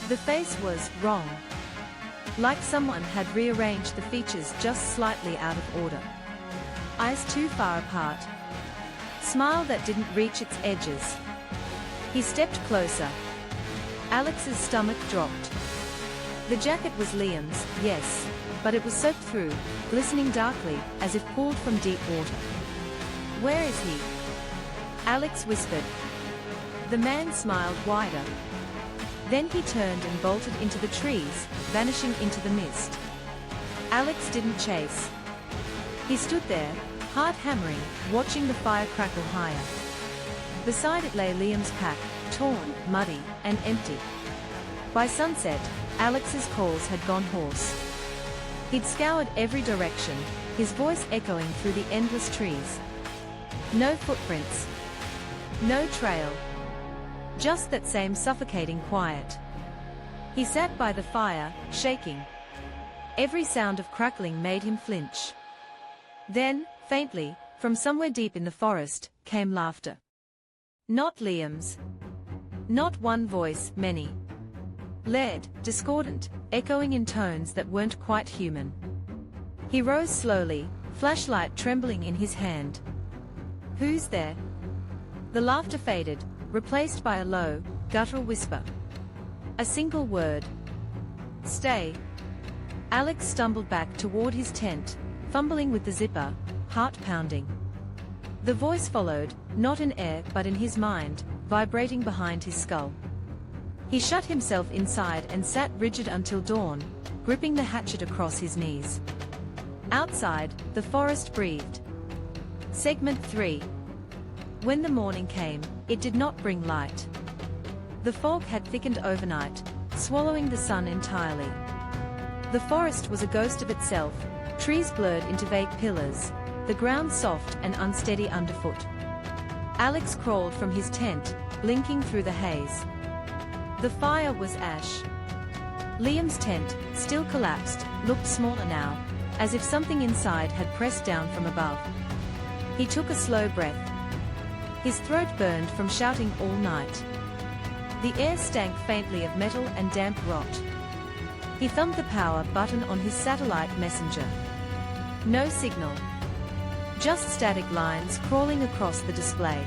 The face was wrong. Like someone had rearranged the features just slightly out of order. Eyes too far apart. Smile that didn't reach its edges. He stepped closer. Alex's stomach dropped. The jacket was Liam's, yes, but it was soaked through, glistening darkly, as if pulled from deep water. "Where is he?" Alex whispered. The man smiled wider. Then he turned and bolted into the trees, vanishing into the mist. Alex didn't chase. He stood there, heart hammering, watching the fire crackle higher. Beside it lay Liam's pack, torn, muddy, and empty. By sunset, Alex's calls had gone hoarse. He'd scoured every direction, his voice echoing through the endless trees. No footprints. No trail. Just that same suffocating quiet. He sat by the fire, shaking. Every sound of crackling made him flinch. Then, faintly, from somewhere deep in the forest, came laughter. Not Liam's. Not one voice, many. Layered, discordant, echoing in tones that weren't quite human. He rose slowly, flashlight trembling in his hand. "Who's there?" The laughter faded, replaced by a low, guttural whisper. A single word. "Stay." Alex stumbled back toward his tent, fumbling with the zipper, heart pounding. The voice followed, not in air but in his mind, vibrating behind his skull. He shut himself inside and sat rigid until dawn, gripping the hatchet across his knees. Outside, the forest breathed. Segment 3. When the morning came, it did not bring light. The fog had thickened overnight, swallowing the sun entirely. The forest was a ghost of itself, trees blurred into vague pillars, the ground soft and unsteady underfoot. Alex crawled from his tent, blinking through the haze. The fire was ash. Liam's tent, still collapsed, looked smaller now, as if something inside had pressed down from above. He took a slow breath. His throat burned from shouting all night. The air stank faintly of metal and damp rot. He thumbed the power button on his satellite messenger. No signal. Just static lines crawling across the display.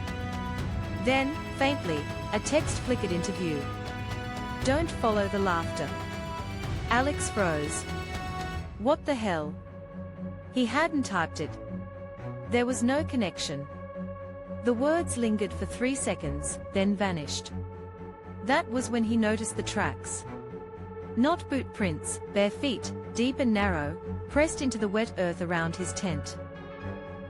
Then, faintly, a text flickered into view. Don't follow the laughter. Alex froze. What the hell? He hadn't typed it. There was no connection. The words lingered for 3 seconds, then vanished. That was when he noticed the tracks. Not boot prints, bare feet, deep and narrow, pressed into the wet earth around his tent.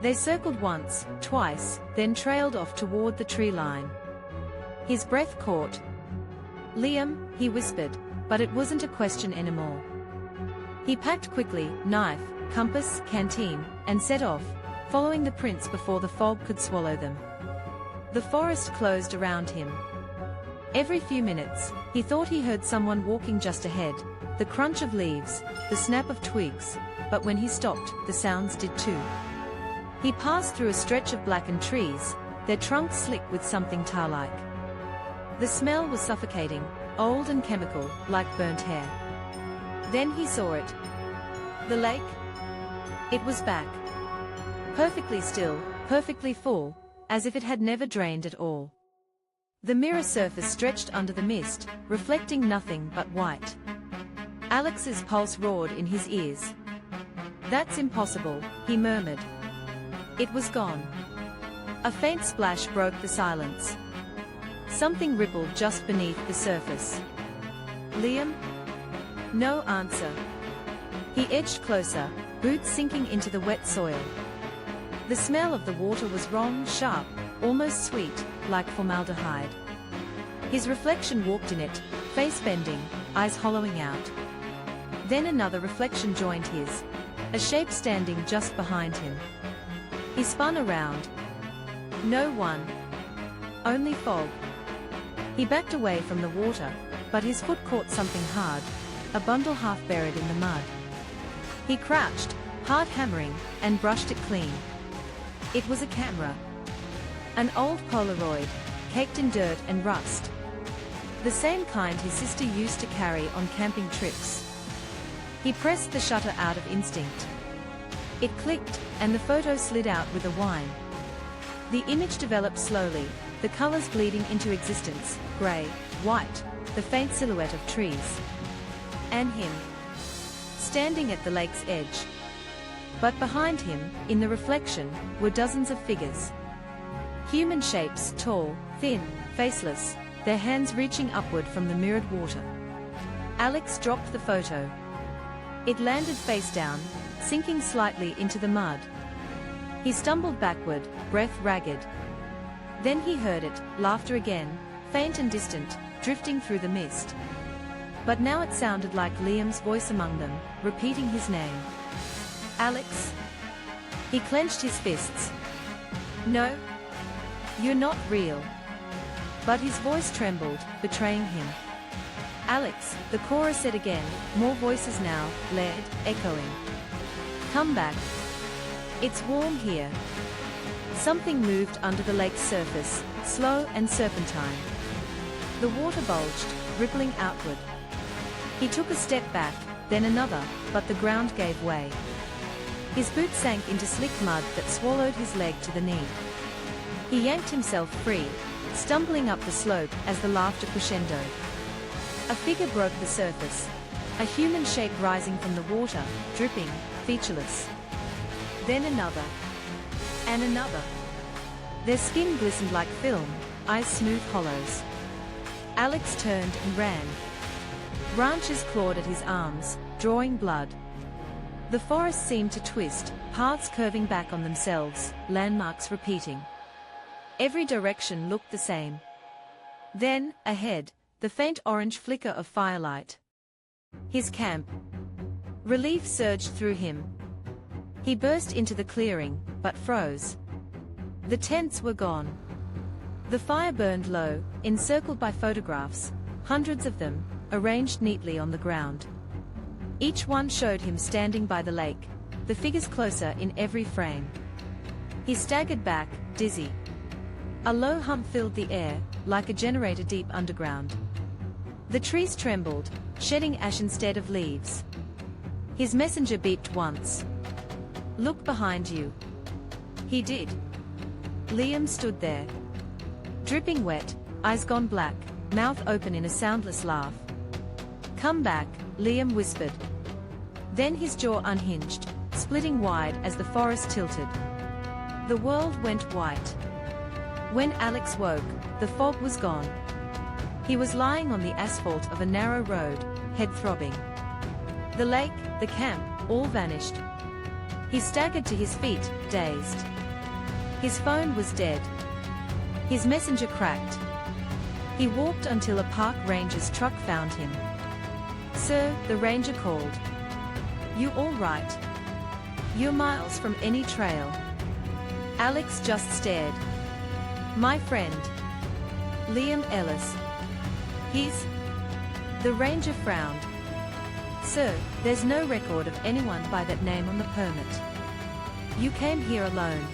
They circled once, twice, then trailed off toward the tree line. His breath caught. Liam, he whispered, but it wasn't a question anymore. He packed quickly, knife, compass, canteen, and set off, following the prints before the fog could swallow them. The forest closed around him. Every few minutes, he thought he heard someone walking just ahead, the crunch of leaves, the snap of twigs, but when he stopped, the sounds did too. He passed through a stretch of blackened trees, their trunks slick with something tar-like. The smell was suffocating, old and chemical, like burnt hair. Then he saw it. The lake? It was back. Perfectly still, perfectly full, as if it had never drained at all. The mirror surface stretched under the mist, reflecting nothing but white. Alex's pulse roared in his ears. That's impossible, he murmured. It was gone. A faint splash broke the silence. Something rippled just beneath the surface. Liam? No answer. He edged closer, boots sinking into the wet soil. The smell of the water was wrong, sharp, almost sweet, like formaldehyde. His reflection walked in it, face bending, eyes hollowing out. Then another reflection joined his, a shape standing just behind him. He spun around. No one. Only fog. He backed away from the water, but his foot caught something hard, a bundle half buried in the mud. He crouched, heart hammering, and brushed it clean. It was a camera. An old Polaroid, caked in dirt and rust. The same kind his sister used to carry on camping trips. He pressed the shutter out of instinct. It clicked, and the photo slid out with a whine. The image developed slowly, the colors bleeding into existence, gray, white, the faint silhouette of trees. And him. Standing at the lake's edge. But behind him, in the reflection, were dozens of figures. Human shapes, tall, thin, faceless, their hands reaching upward from the mirrored water. Alex dropped the photo. It landed face down, sinking slightly into the mud. He stumbled backward, breath ragged. Then he heard it, laughter again, faint and distant, drifting through the mist. But now it sounded like Liam's voice among them, repeating his name. Alex? He clenched his fists. No. You're not real. But his voice trembled, betraying him. Alex, the chorus said again, more voices now, layered, echoing. Come back. It's warm here. Something moved under the lake's surface, slow and serpentine. The water bulged, rippling outward. He took a step back, then another, but the ground gave way. His boot sank into slick mud that swallowed his leg to the knee. He yanked himself free, stumbling up the slope as the laughter crescendoed. A figure broke the surface, a human shape rising from the water, dripping, featureless. Then another. And another. Their skin glistened like film, eyes smooth hollows. Alex turned and ran. Branches clawed at his arms, drawing blood. The forest seemed to twist, paths curving back on themselves, landmarks repeating. Every direction looked the same. Then, ahead, the faint orange flicker of firelight. His camp. Relief surged through him. He burst into the clearing, but froze. The tents were gone. The fire burned low, encircled by photographs, hundreds of them, arranged neatly on the ground. Each one showed him standing by the lake, the figures closer in every frame. He staggered back, dizzy. A low hum filled the air, like a generator deep underground. The trees trembled, shedding ash instead of leaves. His messenger beeped once. "Look behind you." He did. Liam stood there. Dripping wet, eyes gone black, mouth open in a soundless laugh. "Come back," Liam whispered. Then his jaw unhinged, splitting wide as the forest tilted. The world went white. When Alex woke, the fog was gone. He was lying on the asphalt of a narrow road, head throbbing. The lake, the camp, all vanished. He staggered to his feet, dazed. His phone was dead. His messenger cracked. He walked until a park ranger's truck found him. "Sir," the ranger called. "You all right? You're miles from any trail." Alex just stared. "My friend. Liam Ellis. He's..." The ranger frowned. "Sir, there's no record of anyone by that name on the permit. You came here alone."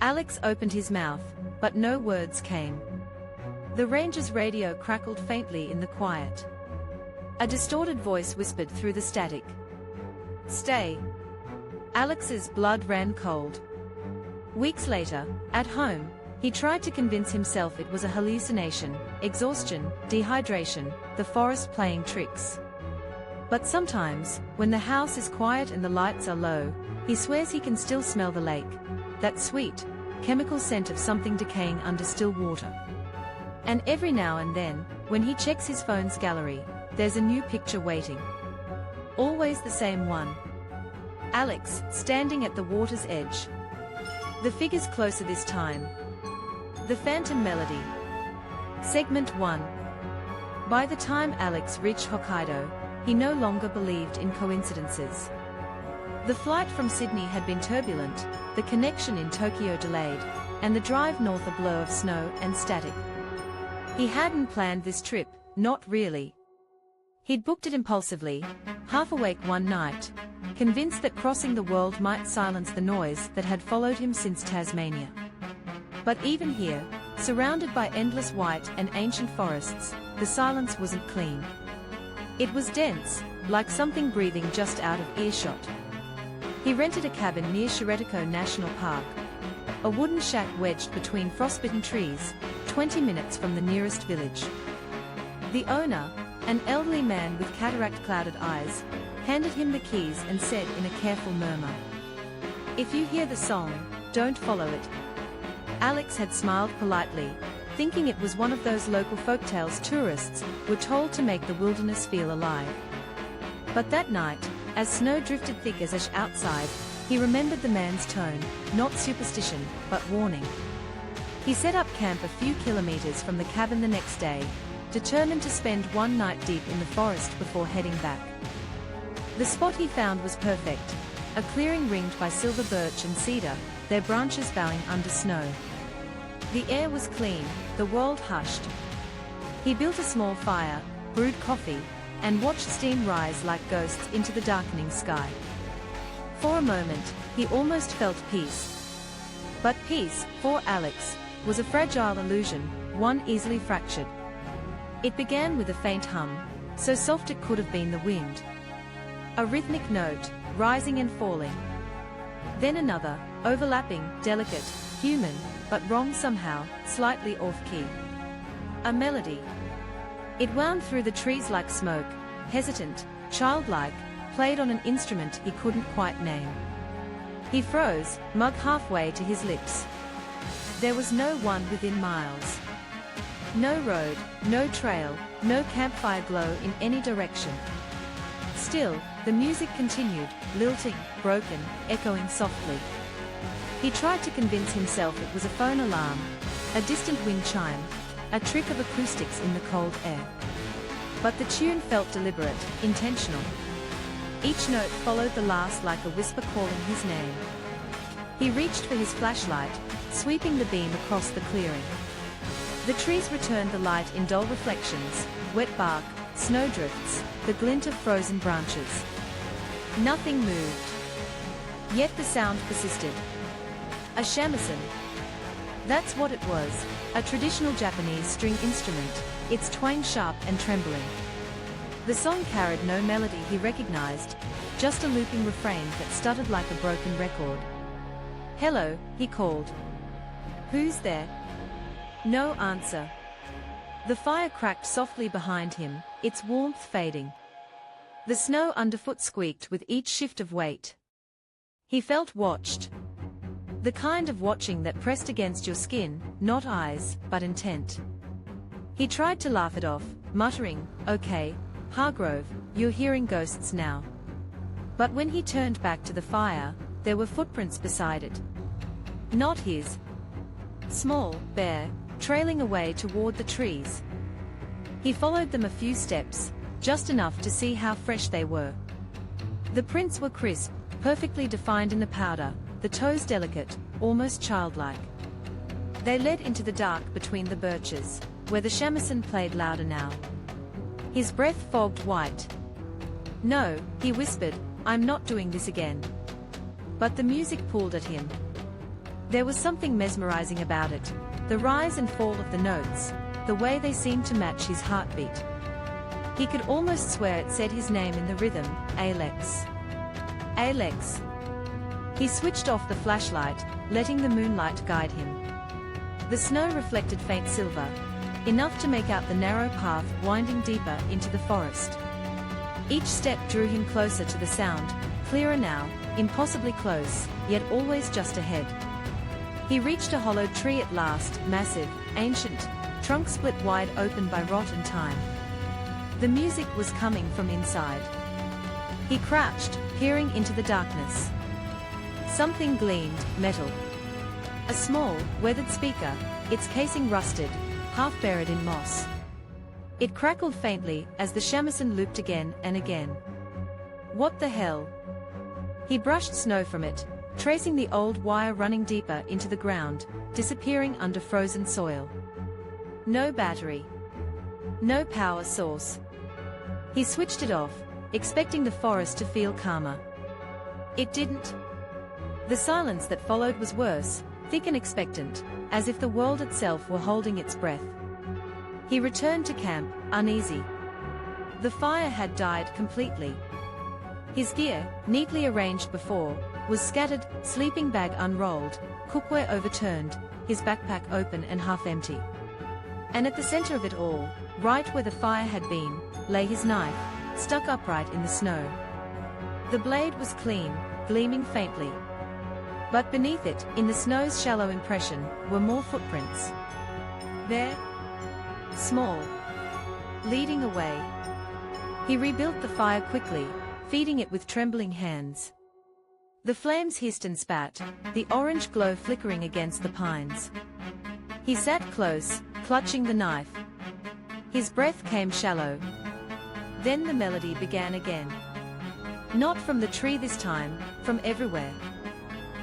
Alex opened his mouth, but no words came. The ranger's radio crackled faintly in the quiet. A distorted voice whispered through the static. "Stay." Alex's blood ran cold. Weeks later, at home, he tried to convince himself it was a hallucination, exhaustion, dehydration, the forest playing tricks. But sometimes, when the house is quiet and the lights are low, he swears he can still smell the lake, that sweet, chemical scent of something decaying under still water. And every now and then, when he checks his phone's gallery, there's a new picture waiting. Always the same one. Alex, standing at the water's edge. The figures closer this time. The Phantom Melody. Segment 1. By the time Alex reached Hokkaido, he no longer believed in coincidences. The flight from Sydney had been turbulent, the connection in Tokyo delayed, and the drive north a blur of snow and static. He hadn't planned this trip, not really. He'd booked it impulsively, half awake one night, convinced that crossing the world might silence the noise that had followed him since Tasmania. But even here, surrounded by endless white and ancient forests, the silence wasn't clean. It was dense, like something breathing just out of earshot. He rented a cabin near Shiretoko National Park, a wooden shack wedged between frostbitten trees, 20 minutes from the nearest village. The owner, an elderly man with cataract-clouded eyes, handed him the keys and said in a careful murmur, "If you hear the song, don't follow it." Alex had smiled politely, thinking it was one of those local folktales tourists were told to make the wilderness feel alive. But that night, as snow drifted thick as ash outside, he remembered the man's tone, not superstition, but warning. He set up camp a few kilometers from the cabin the next day, determined to spend one night deep in the forest before heading back. The spot he found was perfect, a clearing ringed by silver birch and cedar, their branches bowing under snow. The air was clean, the world hushed. He built a small fire, brewed coffee, and watched steam rise like ghosts into the darkening sky. For a moment, he almost felt peace. But peace, for Alex, was a fragile illusion, one easily fractured. It began with a faint hum, so soft it could have been the wind. A rhythmic note, rising and falling. Then another, overlapping, delicate, human, but wrong somehow, slightly off-key. A melody. It wound through the trees like smoke, hesitant, childlike, played on an instrument he couldn't quite name. He froze, mug halfway to his lips. There was no one within miles. No road, no trail, no campfire glow in any direction. Still, the music continued, lilting, broken, echoing softly. He tried to convince himself it was a phone alarm, a distant wind chime, a trick of acoustics in the cold air. But the tune felt deliberate, intentional. Each note followed the last like a whisper calling his name. He reached for his flashlight, sweeping the beam across the clearing. The trees returned the light in dull reflections, wet bark, snowdrifts, the glint of frozen branches. Nothing moved. Yet the sound persisted. A shamisen. That's what it was, a traditional Japanese string instrument, its twang sharp and trembling. The song carried no melody he recognized, just a looping refrain that stuttered like a broken record. "Hello," he called. "Who's there?" No answer. The fire cracked softly behind him, its warmth fading. The snow underfoot squeaked with each shift of weight. He felt watched. The kind of watching that pressed against your skin, not eyes, but intent. He tried to laugh it off, muttering, "Okay, Hargrove, you're hearing ghosts now." But when he turned back to the fire, there were footprints beside it. Not his. Small, bare, trailing away toward the trees. He followed them a few steps, just enough to see how fresh they were. The prints were crisp, perfectly defined in the powder, the toes delicate, almost childlike. They led into the dark between the birches, where the shamisen played louder now. His breath fogged white. "No," he whispered, "I'm not doing this again." But the music pulled at him. There was something mesmerizing about it, the rise and fall of the notes, the way they seemed to match his heartbeat. He could almost swear it said his name in the rhythm, Alex. Alex. He switched off the flashlight, letting the moonlight guide him. The snow reflected faint silver, enough to make out the narrow path winding deeper into the forest. Each step drew him closer to the sound, clearer now, impossibly close, yet always just ahead. He reached a hollowed tree at last, massive, ancient, trunk split wide open by rot and time. The music was coming from inside. He crouched, peering into the darkness. Something gleamed, metal. A small, weathered speaker, its casing rusted, half buried in moss. It crackled faintly as the shamisen looped again and again. What the hell? He brushed snow from it, tracing the old wire running deeper into the ground, disappearing under frozen soil. No battery. No power source. He switched it off, expecting the forest to feel calmer. It didn't. The silence that followed was worse, thick and expectant, as if the world itself were holding its breath. He returned to camp, uneasy. The fire had died completely. His gear, neatly arranged before, was scattered, sleeping bag unrolled, cookware overturned, his backpack open and half empty. And at the center of it all, right where the fire had been, lay his knife, stuck upright in the snow. The blade was clean, gleaming faintly. But beneath it, in the snow's shallow impression, were more footprints. There. Small. Leading away. He rebuilt the fire quickly, feeding it with trembling hands. The flames hissed and spat, the orange glow flickering against the pines. He sat close, clutching the knife. His breath came shallow. Then the melody began again. Not from the tree this time, from everywhere.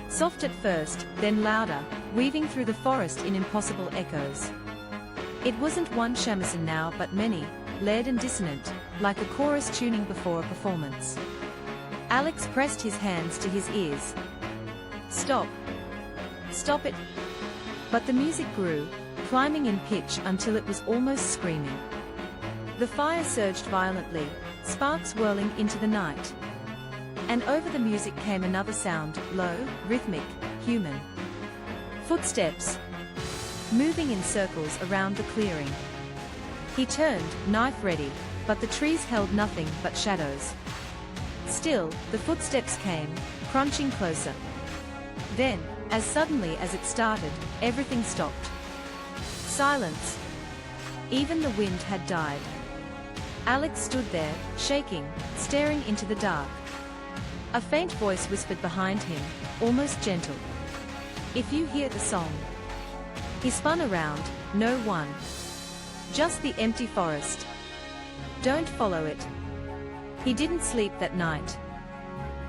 Soft at first, then louder, weaving through the forest in impossible echoes. It wasn't one shamisen now but many, layered and dissonant, like a chorus tuning before a performance. Alex pressed his hands to his ears. Stop. Stop it. But the music grew, climbing in pitch until it was almost screaming. The fire surged violently, sparks whirling into the night. And over the music came another sound, low, rhythmic, human. Footsteps. Moving in circles around the clearing. He turned, knife ready, but the trees held nothing but shadows. Still, the footsteps came, crunching closer. Then, as suddenly as it started, everything stopped. Silence. Even the wind had died. Alex stood there, shaking, staring into the dark. A faint voice whispered behind him, almost gentle. If you hear the song. He spun around, no one. Just the empty forest. Don't follow it. He didn't sleep that night.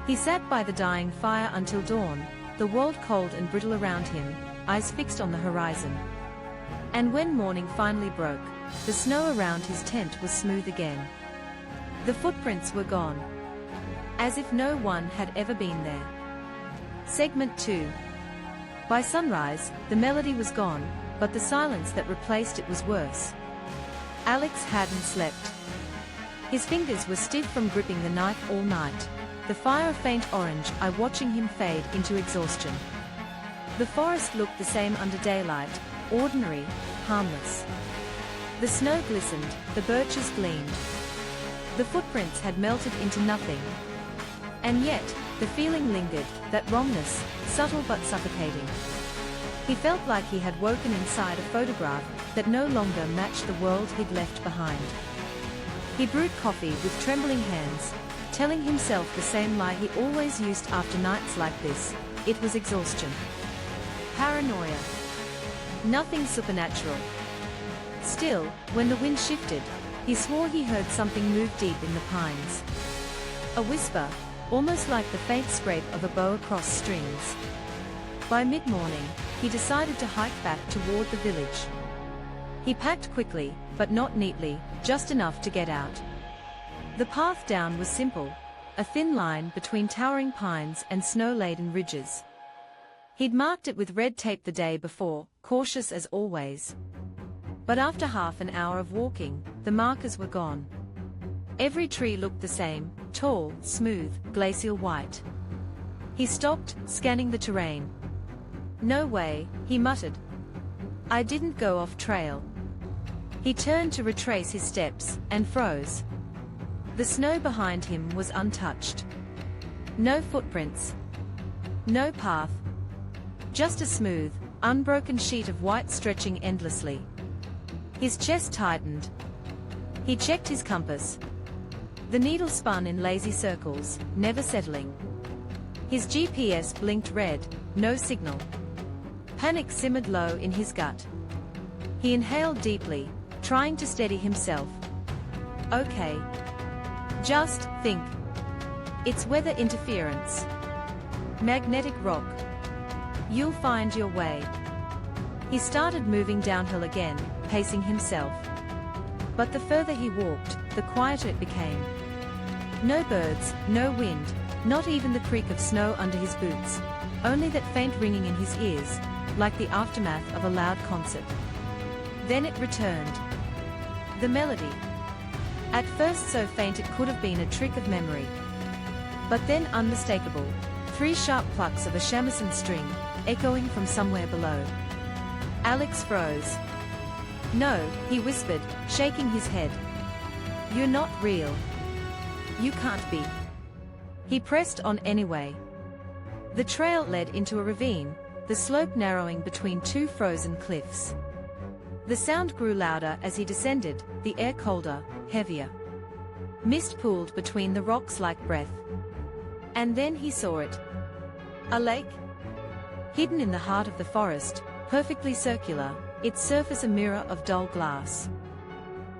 He sat by the dying fire until dawn, the world cold and brittle around him, eyes fixed on the horizon. And when morning finally broke, the snow around his tent was smooth again. The footprints were gone, as if no one had ever been there. Segment 2. By sunrise, the melody was gone, but the silence that replaced it was worse. Alex hadn't slept. His fingers were stiff from gripping the knife all night, the fire a faint orange eye watching him fade into exhaustion. The forest looked the same under daylight, ordinary, harmless. The snow glistened, the birches gleamed. The footprints had melted into nothing. And yet, the feeling lingered, that wrongness, subtle but suffocating. He felt like he had woken inside a photograph that no longer matched the world he'd left behind. He brewed coffee with trembling hands, telling himself the same lie he always used after nights like this: it was exhaustion. Paranoia. Nothing supernatural. Still, when the wind shifted, he swore he heard something move deep in the pines. A whisper, almost like the faint scrape of a bow across strings. By mid-morning, he decided to hike back toward the village. He packed quickly, but not neatly, just enough to get out. The path down was simple, a thin line between towering pines and snow-laden ridges. He'd marked it with red tape the day before, cautious as always. But after half an hour of walking, the markers were gone. Every tree looked the same, tall, smooth, glacial white. He stopped, scanning the terrain. "No way," he muttered. "I didn't go off trail." He turned to retrace his steps, and froze. The snow behind him was untouched. No footprints. No path. Just a smooth, unbroken sheet of white stretching endlessly. His chest tightened. He checked his compass. The needle spun in lazy circles, never settling. His GPS blinked red, no signal. Panic simmered low in his gut. He inhaled deeply, trying to steady himself. "Okay. Just think. It's weather interference. Magnetic rock. You'll find your way." He started moving downhill again, pacing himself. But the further he walked, the quieter it became. No birds, no wind, not even the creak of snow under his boots, only that faint ringing in his ears, like the aftermath of a loud concert. Then it returned. The melody. At first so faint it could have been a trick of memory. But then unmistakable, 3 sharp plucks of a shamisen string, echoing from somewhere below. Alex froze. "No," he whispered, shaking his head. "You're not real. You can't be." He pressed on anyway. The trail led into a ravine, the slope narrowing between 2 frozen cliffs. The sound grew louder as he descended, the air colder, heavier. Mist pooled between the rocks like breath. And then he saw it. A lake? Hidden in the heart of the forest, perfectly circular, its surface a mirror of dull glass.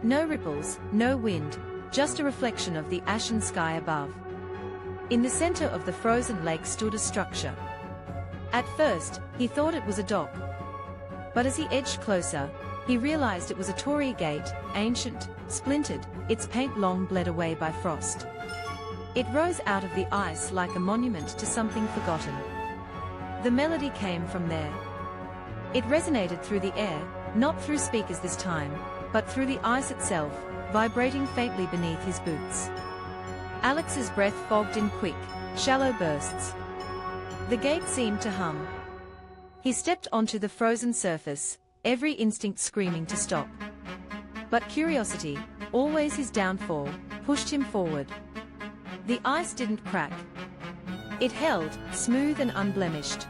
No ripples, no wind, just a reflection of the ashen sky above. In the center of the frozen lake stood a structure. At first, he thought it was a dock. But as he edged closer, he realized it was a torii gate, ancient, splintered, its paint long bled away by frost. It rose out of the ice like a monument to something forgotten. The melody came from there. It resonated through the air, not through speakers this time, but through the ice itself, vibrating faintly beneath his boots. Alex's breath fogged in quick, shallow bursts. The gate seemed to hum. He stepped onto the frozen surface, every instinct screaming to stop. But curiosity, always his downfall, pushed him forward. The ice didn't crack. It held, smooth and unblemished.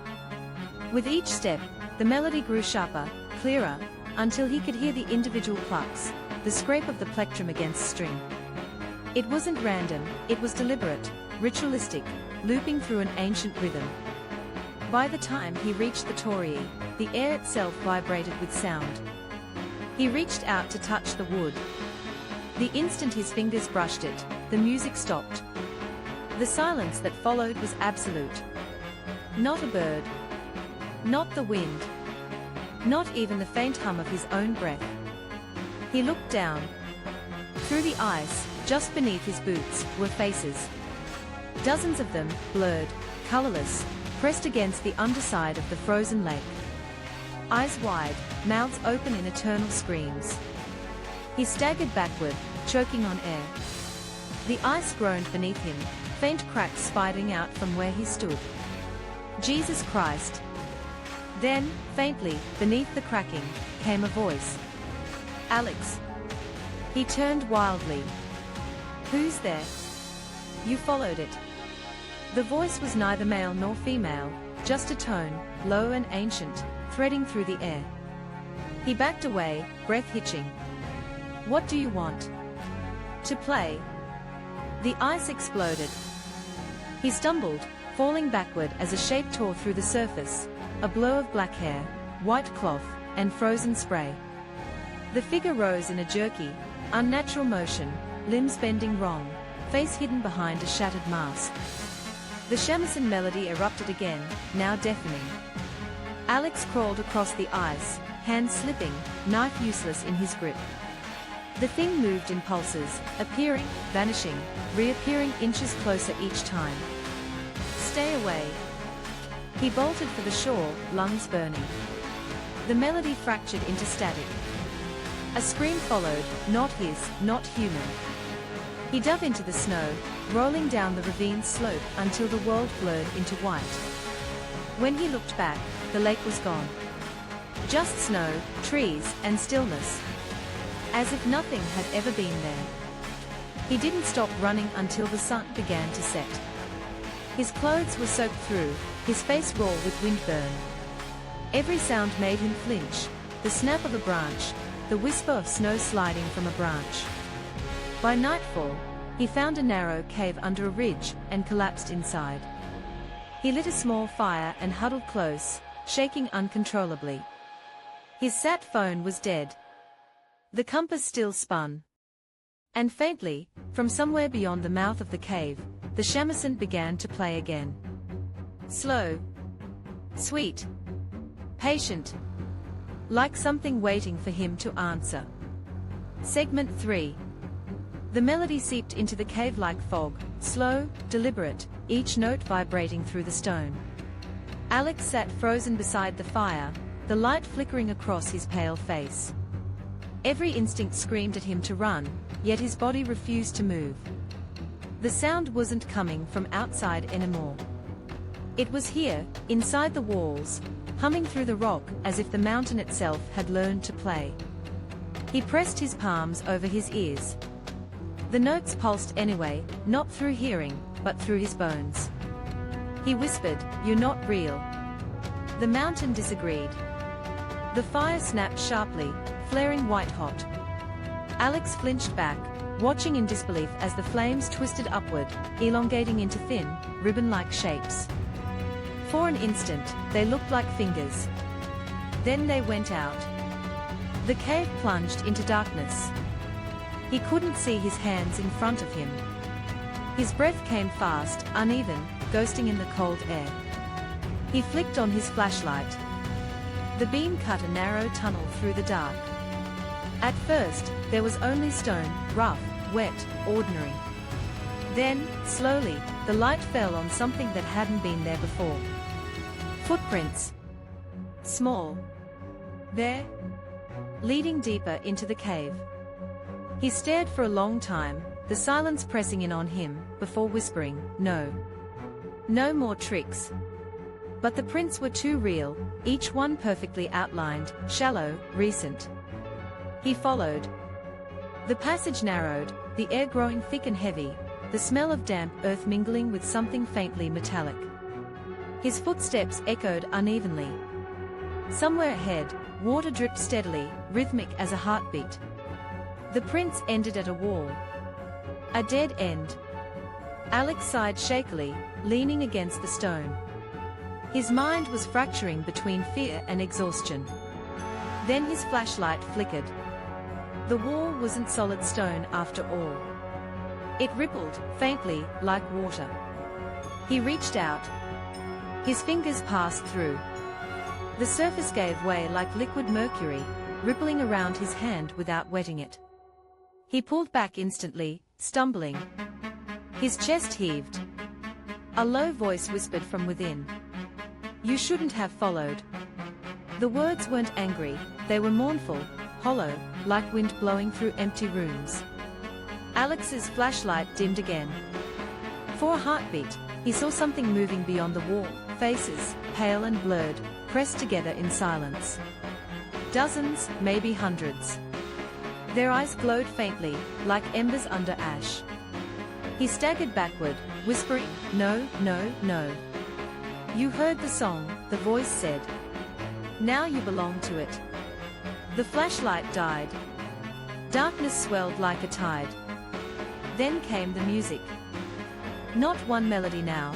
With each step, the melody grew sharper, clearer, until he could hear the individual plucks, the scrape of the plectrum against string. It wasn't random, it was deliberate, ritualistic, looping through an ancient rhythm. By the time he reached the torii, the air itself vibrated with sound. He reached out to touch the wood. The instant his fingers brushed it, the music stopped. The silence that followed was absolute. Not a bird. Not the wind. not even the faint hum of his own breath. He looked down. Through the ice, just beneath his boots, were faces. Dozens of them, blurred, colorless, pressed against the underside of the frozen lake. Eyes wide, mouths open in eternal screams. He staggered backward, choking on air. The ice groaned beneath him, faint cracks spiding out from where he stood. Jesus Christ! Then, faintly, beneath the cracking, came a voice. Alex! He turned wildly. Who's there? You followed it. The voice was neither male nor female, just a tone, low and ancient, threading through the air. He backed away, breath hitching. What do you want? To play. The ice exploded. He stumbled, falling backward as a shape tore through the surface, a blur of black hair, white cloth, and frozen spray. The figure rose in a jerky, unnatural motion, limbs bending wrong, face hidden behind a shattered mask. The shamisen melody erupted again, now deafening. Alex crawled across the ice, hands slipping, knife useless in his grip. The thing moved in pulses, appearing, vanishing, reappearing inches closer each time. Stay away. He bolted for the shore, lungs burning. The melody fractured into static. A scream followed, not his, not human. He dove into the snow, rolling down the ravine's slope until the world blurred into white. When he looked back, the lake was gone. Just snow, trees, and stillness. As if nothing had ever been there. He didn't stop running until the sun began to set. His clothes were soaked through, his face raw with windburn. Every sound made him flinch, the snap of a branch, the whisper of snow sliding from a branch. By nightfall, he found a narrow cave under a ridge and collapsed inside. He lit a small fire and huddled close, shaking uncontrollably. His sat phone was dead. The compass still spun. And faintly, from somewhere beyond the mouth of the cave, the shamisen began to play again. Slow. Sweet. Patient. Like something waiting for him to answer. Segment 3. The melody seeped into the cave like fog, slow, deliberate, each note vibrating through the stone. Alex sat frozen beside the fire, the light flickering across his pale face. Every instinct screamed at him to run, yet his body refused to move. The sound wasn't coming from outside anymore. It was here, inside the walls, humming through the rock as if the mountain itself had learned to play. He pressed his palms over his ears. The notes pulsed anyway, not through hearing, but through his bones. He whispered, "You're not real." The mountain disagreed. The fire snapped sharply, flaring white-hot. Alex flinched back, watching in disbelief as the flames twisted upward, elongating into thin, ribbon-like shapes. For an instant, they looked like fingers. Then they went out. The cave plunged into darkness. He couldn't see his hands in front of him. His breath came fast, uneven, ghosting in the cold air. He flicked on his flashlight. The beam cut a narrow tunnel through the dark. At first, there was only stone, rough, wet, ordinary. Then, slowly, the light fell on something that hadn't been there before. Footprints. Small. There. Leading deeper into the cave. He stared for a long time, the silence pressing in on him, before whispering, "No. No more tricks." But the prints were too real, each one perfectly outlined, shallow, recent. He followed. The passage narrowed, the air growing thick and heavy, the smell of damp earth mingling with something faintly metallic. His footsteps echoed unevenly. Somewhere ahead, water dripped steadily, rhythmic as a heartbeat. The prints ended at a wall. A dead end. Alex sighed shakily, leaning against the stone. His mind was fracturing between fear and exhaustion. Then his flashlight flickered. The wall wasn't solid stone after all. It rippled, faintly, like water. He reached out. His fingers passed through. The surface gave way like liquid mercury, rippling around his hand without wetting it. He pulled back instantly, stumbling. His chest heaved. A low voice whispered from within. "You shouldn't have followed." The words weren't angry, they were mournful, hollow, like wind blowing through empty rooms. Alex's flashlight dimmed again. For a heartbeat, he saw something moving beyond the wall, faces, pale and blurred, pressed together in silence. Dozens, maybe hundreds. Their eyes glowed faintly, like embers under ash. He staggered backward, whispering, "No, no, no. You heard the song," the voice said. "Now you belong to it." The flashlight died. Darkness swelled like a tide. Then came the music. Not one melody now.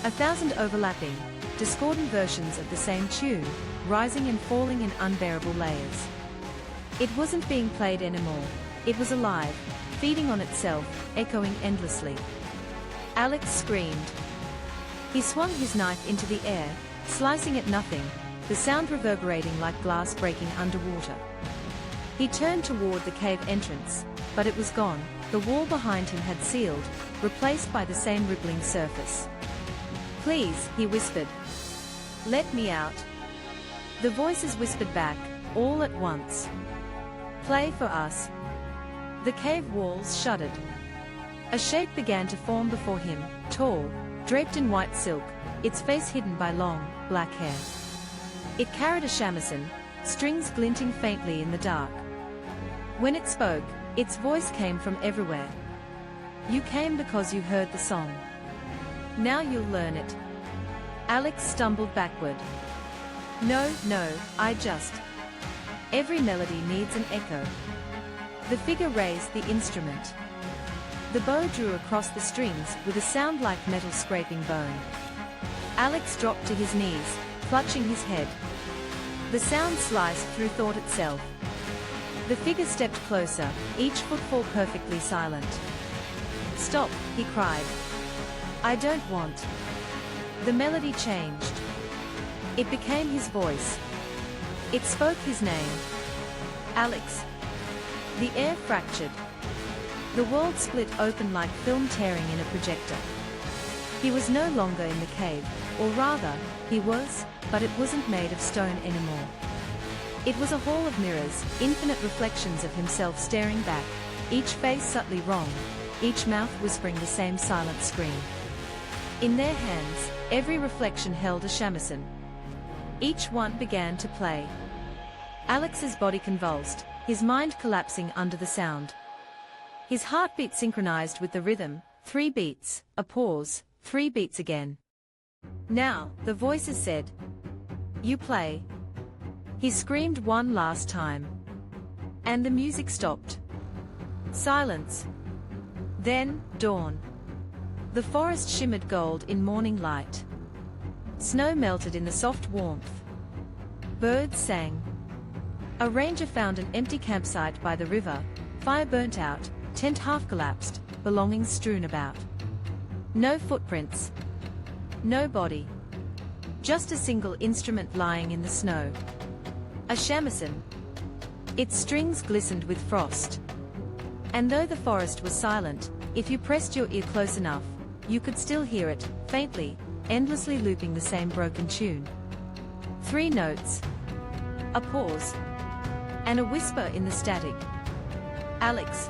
1,000 overlapping, discordant versions of the same tune, rising and falling in unbearable layers. It wasn't being played anymore. It was alive, feeding on itself, echoing endlessly. Alex screamed. He swung his knife into the air, slicing at nothing, the sound reverberating like glass breaking underwater. He turned toward the cave entrance, but it was gone. The wall behind him had sealed, replaced by the same rippling surface. "Please," he whispered. "Let me out." The voices whispered back, all at once. "Play for us." The cave walls shuddered. A shape began to form before him, tall, draped in white silk, its face hidden by long, black hair. It carried a shamisen, strings glinting faintly in the dark. When it spoke, its voice came from everywhere. "You came because you heard the song. Now you'll learn it." Alex stumbled backward. "No, no, I just..." Every melody needs an echo. The figure raised the instrument. The bow drew across the strings with a sound like metal scraping bone. Alex dropped to his knees, clutching his head. The sound sliced through thought itself. The figure stepped closer, each footfall perfectly silent. "Stop," he cried. "I don't want..." The melody changed. It became his voice. It spoke his name. "Alex." The air fractured. The world split open like film tearing in a projector. He was no longer in the cave, or rather, he was, but it wasn't made of stone anymore. It was a hall of mirrors, infinite reflections of himself staring back, each face subtly wrong, each mouth whispering the same silent scream. In their hands, every reflection held a shamisen. Each one began to play. Alex's body convulsed, his mind collapsing under the sound. His heartbeat synchronized with the rhythm, 3 beats, a pause, 3 beats again. "Now," the voices said. "You play." He screamed one last time. And the music stopped. Silence. Then, dawn. The forest shimmered gold in morning light. Snow melted in the soft warmth. Birds sang. A ranger found an empty campsite by the river, fire burnt out, tent half collapsed, belongings strewn about. No footprints. No body. Just a single instrument lying in the snow. A shamisen. Its strings glistened with frost. And though the forest was silent, if you pressed your ear close enough, you could still hear it, faintly, endlessly looping the same broken tune. 3 notes. A pause. And a whisper in the static. "Alex."